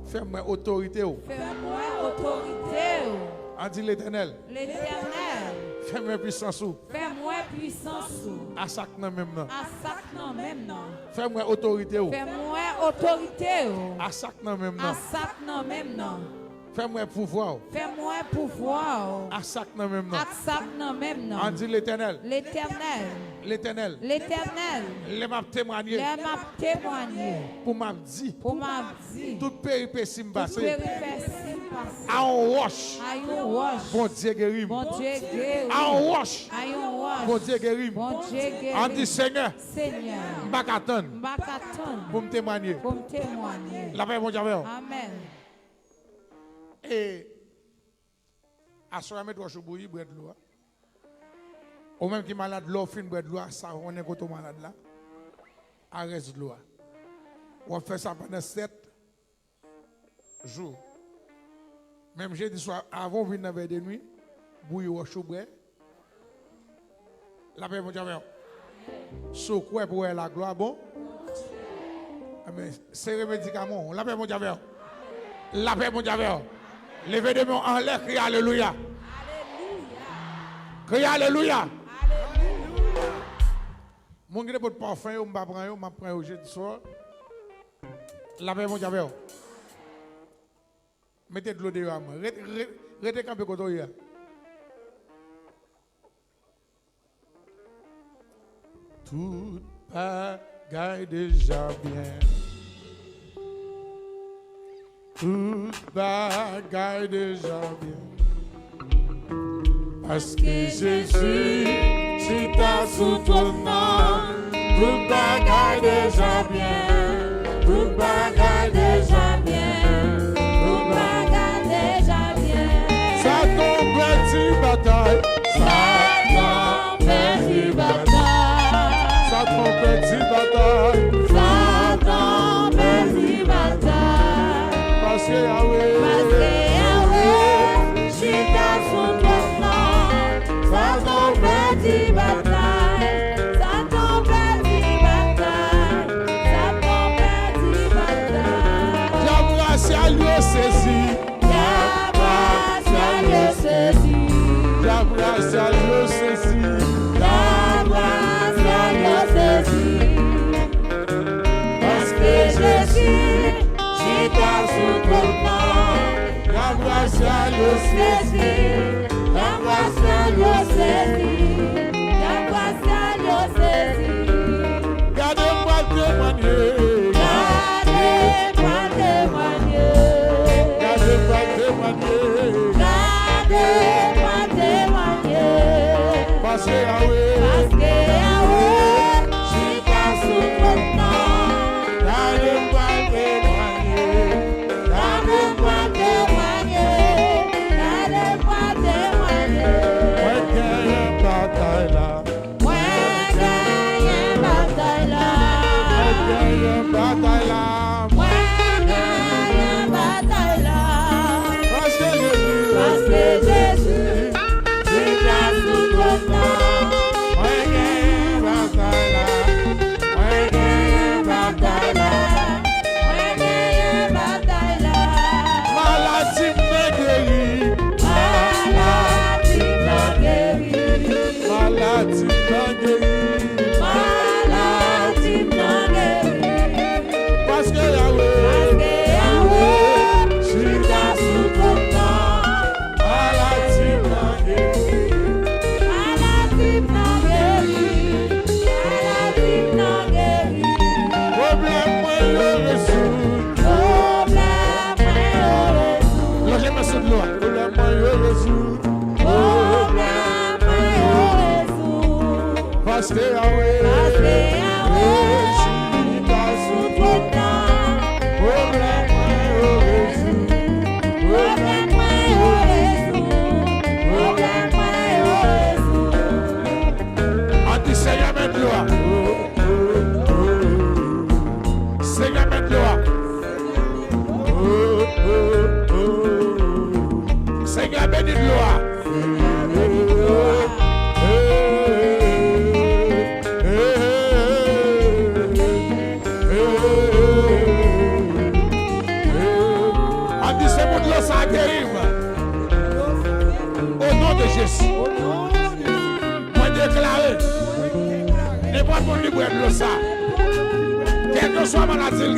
C: Fais-moi autorité.
B: Fais-moi autorité.
C: On dit l'Éternel.
B: L'Éternel.
C: Fais-moi puissance.
B: Fais-moi puissance.
C: À ça que nous même.
B: À ça que nous même.
C: Fais-moi autorité.
B: Fais-moi autorité.
C: À ça que nous même.
B: À ça que nous même.
C: Fais-moi pouvoir.
B: Fais-moi pouvoir.
C: À ça que nous même.
B: À ça que nous même.
C: On dit l'Éternel.
B: L'Éternel.
C: L'Éternel.
B: L'Éternel.
C: Les m'a témoigné.
B: Les m'a témoigné.
C: Pour m'a dit.
B: Pour m'a dit.
C: Toute péripétie me passe.
B: À
C: on wash.
B: À on wash.
C: Bon Dieu guérit.
B: Bon Dieu guérit.
C: À on wash.
B: À on wash.
C: Bon Dieu guérit.
B: Bon Dieu guérit.
C: On dit Seigneur.
B: Seigneur.
C: M'bakaton. Pour me témoigner.
B: Pour me témoigner.
C: La paix mon Dieu.
B: Amen.
C: Et à ce moment-là, je bouillir bread de l'eau. Ou même qui malade l'eau, fin bread de l'eau, ça on est quand malade là. Arrête de l'eau. On fait ça pendant 7 jours. Même jeudi soir, avant de venir de nuit, bouillir au chaud bread. La paix mon Dieu. So quoi pour la gloire bon? Mais c'est le médicament. La paix mon Dieu. La paix mon Dieu. Levez de mains en l'air, criez Alléluia. Criez Alléluia. Mon gars de parfum, je vais prendre jeudi soir. La paix mon Dieu. Mettez de l'eau dehors. Restez campé comme ça. Tout bagaille déjà bien. Tout bagaille déjà bien. Parce que Jésus, si t'as sous ton nom, tout bagaille déjà bien. Tout bagaille déjà bien. Tout bagaille déjà bien. Ça tombe petit bataille. Ça tombe petit bataille. Ça tombe petit bataille. La grâce à Dieu saisit.
B: La grâce à Dieu saisit. Parce que Jésus, j'étais sous ton nom.
C: La grâce à Dieu
B: saisit. La grâce à Dieu saisit. La grâce à Dieu saisit.
C: Gardez-moi témoigner.
B: Gardez-moi témoigner.
C: Gardez-moi témoigner.
B: Gardez-moi témoigner.
C: Parce que Yahweh.
B: Parce que Yahweh, j'étais sous ton nom.
C: Gardez-moi témoigner.
B: Gardez-moi témoigner. Gardez-moi témoigner.
C: Ouais, qu'il y a une bataille là.
B: Ouais, qu'il y a une bataille là.
C: Ouais, qu'il y a une bataille là.
B: Ouais, qu'il y a une bataille là.
C: Parce que Jésus.
B: Parce que Jésus, j'étais sous ton nom.
C: Ouais, qu'il y a une bataille là. Ouais, qu'il y a une bataille là.
B: Ouais, qu'il y a une bataille là.
C: Maladie me guérit.
B: Maladie m'a guéri.
C: Maladie me guérit.
B: Maladie m'a guéri.
C: Parce que Yahweh.
B: Parce que Yahweh, j'étais sous ton nom.
C: Maladie me guérit.
B: Maladie m'a guéri. Maladie m'a guéri.
C: Problème moi le résout.
B: Problème, moi, résout.
C: Logez ma sous de loi. Problème moi le résout.
B: Problème, moi, résout.
C: Parce que Yahweh.
B: Parce que Yahweh,
C: j'étais
B: sous ton nom.
C: Problème moi le résout.
B: Problème, moi, résout. Problème, moi, résout.
C: On dit Seigneur mène loi. Seigneur mène loi. Seigneur béni de loi. On dit c'est mon de l'eau ça guérit. Au nom de Jésus. Moi déclaré. N'importe mon libre de l'eau ça. Quel que soit maladie,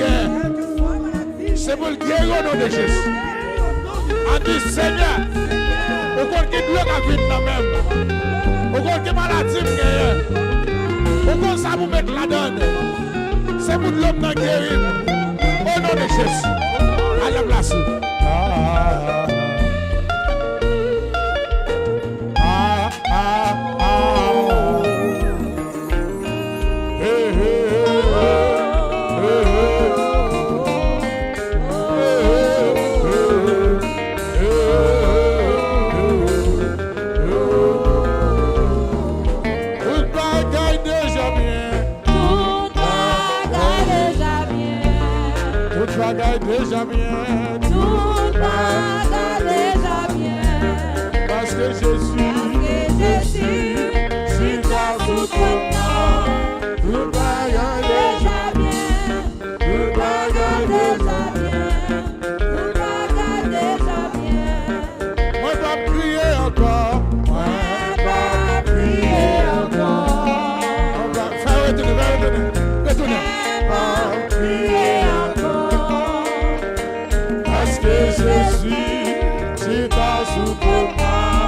C: c'est pour le guérir au nom de Jésus. On dit Seigneur, au compte qui bloque la vie de nous-mêmes, au compte qui maladie, au compte ça vous mettre la donne, c'est pour l'homme dans guérir. Au nom de Jésus. Allez, place. Déjà bien,
B: tout va déjà bien.
C: Parce que Jésus,
B: si t'as sous ton nom,
C: tout va
B: déjà bien, tout va déjà bien, tout va déjà bien.
C: Moi, je vais prier encore.
B: Moi, je vais prier encore.
C: On va faire retourner.
B: Prier encore.
C: Parce que Jésus, si t'as sous ton nom,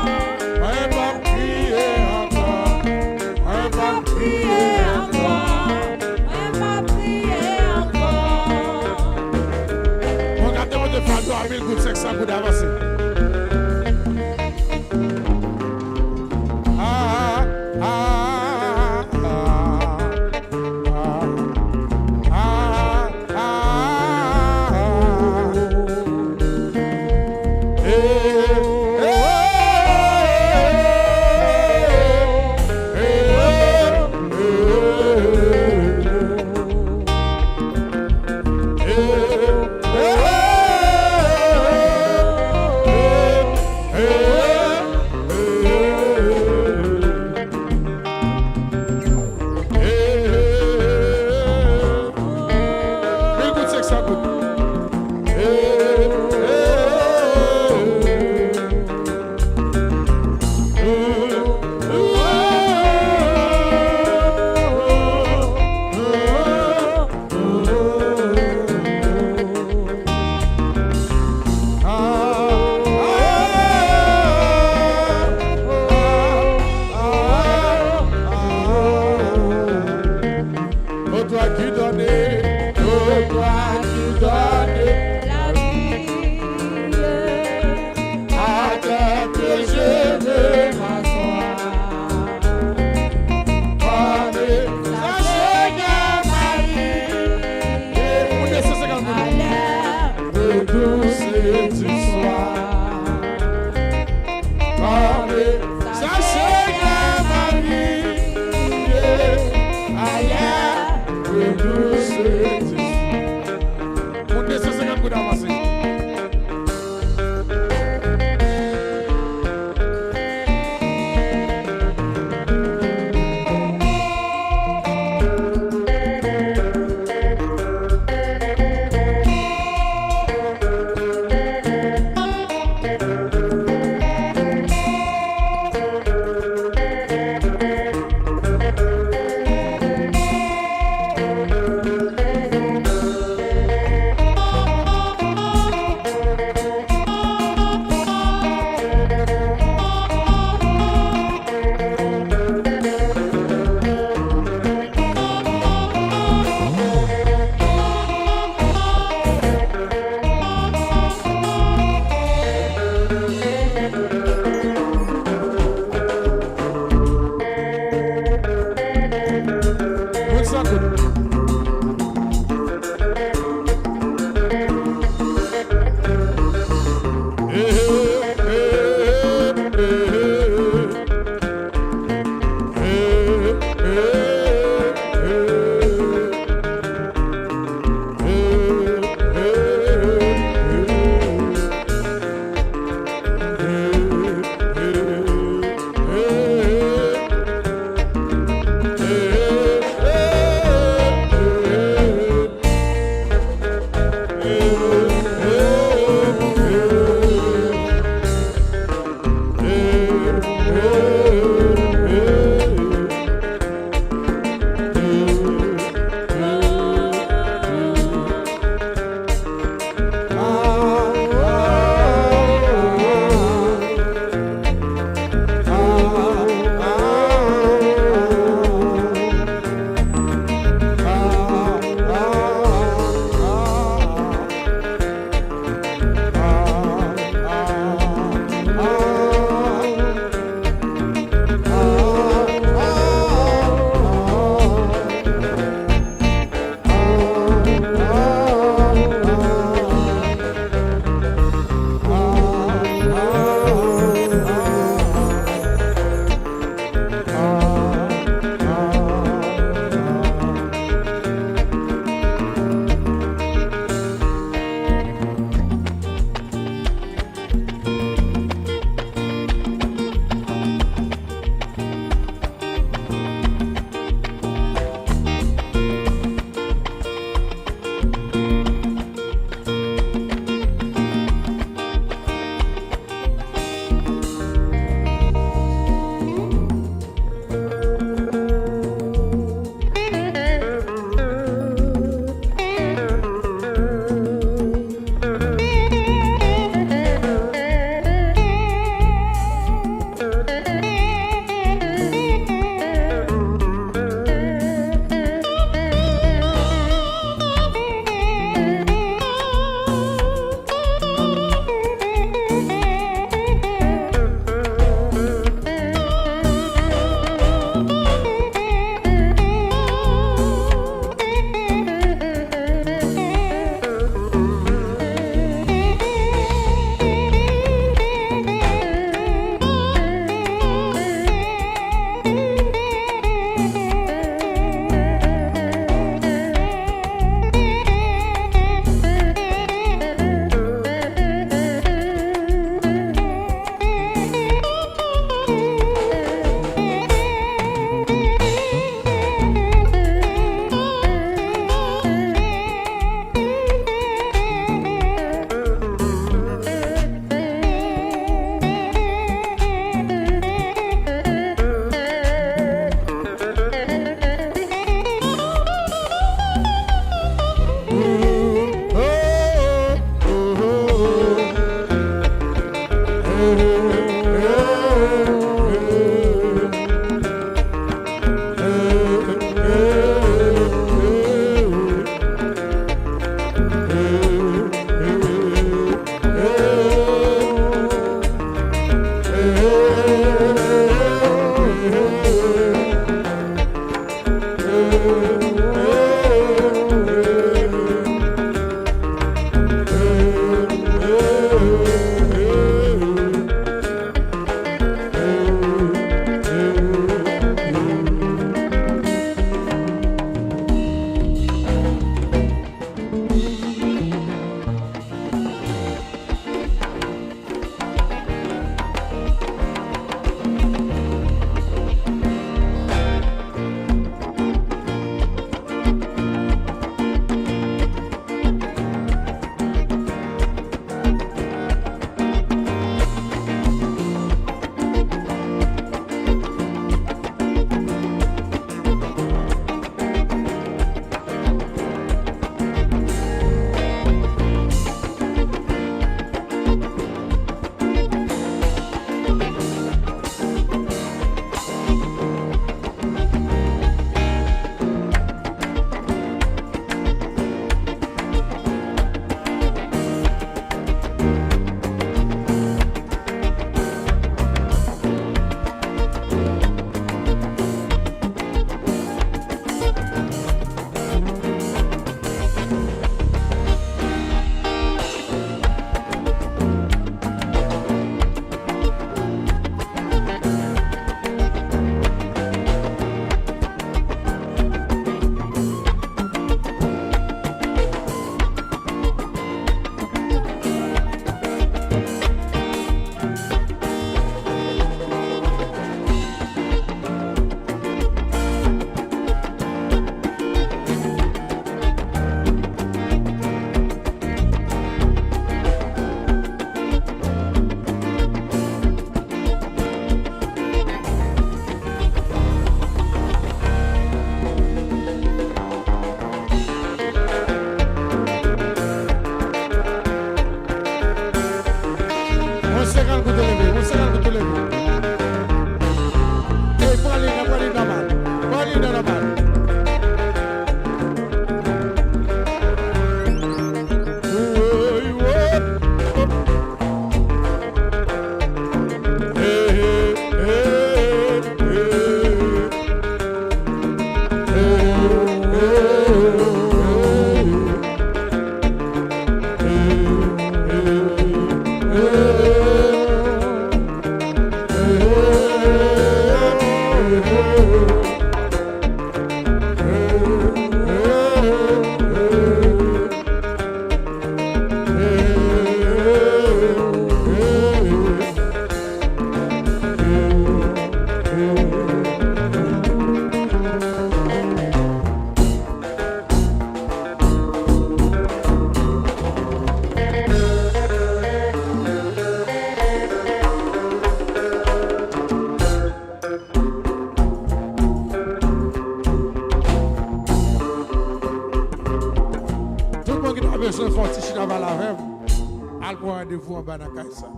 C: prendre rendez-vous en bas dans la ça.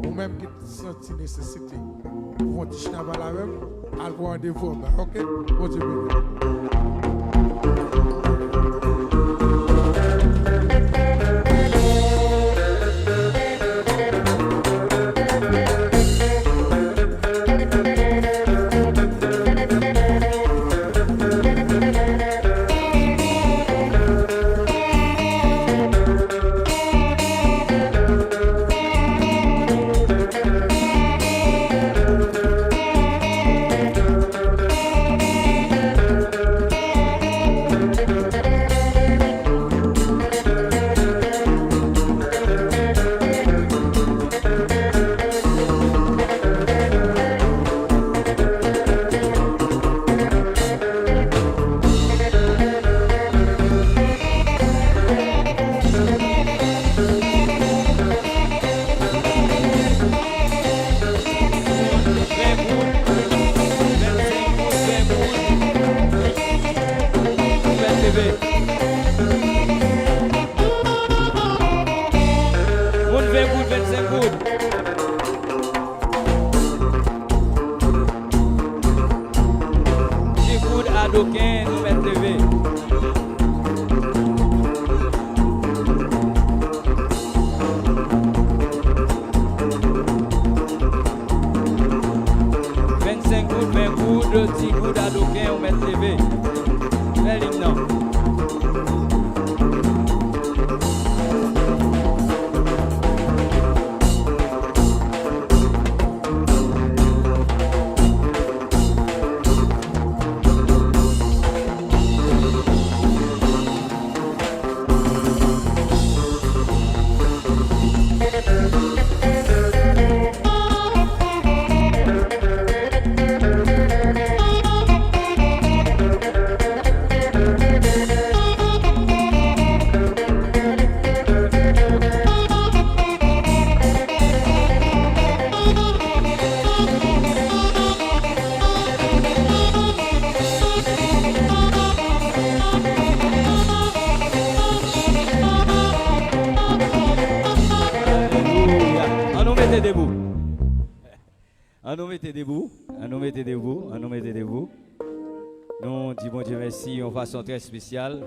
C: Ou même qui senti nécessité. Pour un petit chien la même, allez prendre rendez-vous en bas. OK? Bon Dieu béni.
B: Nous disons bon Dieu merci en façon très spéciale,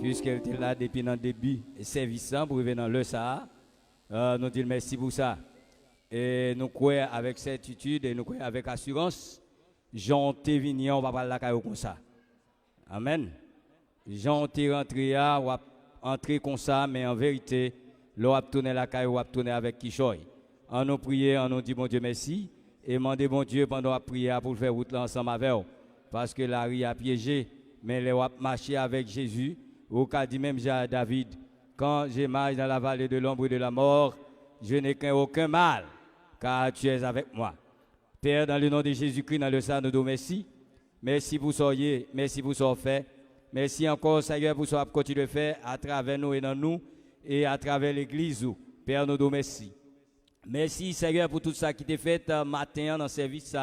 B: puisqu'elle était là depuis le début et service pour revenir dans le ça. Nous disons merci pour ça. Et nous croyons avec certitude et nous croyons avec assurance, Jean t'es venu, on va parler la caille comme ça. Amen. Jean t'es rentré, on va entrer comme ça, mais en vérité, l'on va tourner la caille, on va tourner avec Kishoy. En nous prier, en nous dit bon Dieu merci. Et demander bon Dieu pendant la prière pour faire route là ensemble avec vous. Parce que la rue a piégé, mais les va marcher avec Jésus. Au cas dit même à David, quand je marche dans la vallée de l'ombre et de la mort, je n'ai aucun mal, car tu es avec moi. Père, dans le nom de Jésus-Christ, dans le sang, nous disons merci. Merci pour ce merci pour ce fait. Merci encore, Seigneur, pour ce que continue de faire à travers nous et dans nous, et à travers l'Église. Père, nous disons merci. Merci Seigneur pour tout ça qui t'est fait matin dans le service.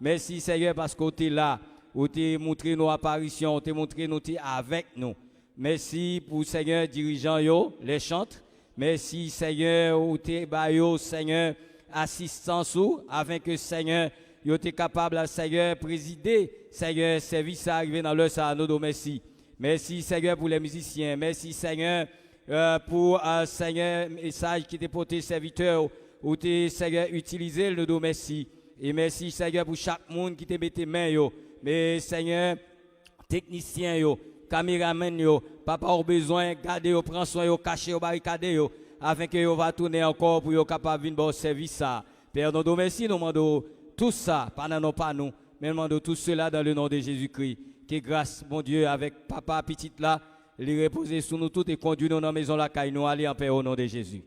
B: Merci Seigneur parce que tu es là, où tu as montré nos apparitions, tu as montré nous avec nous. Merci pour Seigneur dirigeant les chantres. Merci Seigneur où tu es Seigneur assistance afin que Seigneur tu es capable Seigneur présider Seigneur service arrivé dans le ça nous merci. Merci Seigneur pour les musiciens. Merci Seigneur pour Seigneur message qui t'est porté serviteur ou t'es Seigneur utilisé le dos merci et merci Seigneur pour chaque monde qui t'a mis tes mains yo mais Seigneur technicien yo caméraman yo papa au besoin garder yo prend soin yo cacher yo barricader yo afin que yo va tourner encore pour yo capable venir bon service ça Père nous merci nous demandons tout ça pas nous mais nous demandons tout cela dans le nom de Jésus-Christ que grâce mon Dieu avec papa petite là les reposer sur nous tous et conduire nous dans la maison la caille nous aller en paix au nom de Jésus.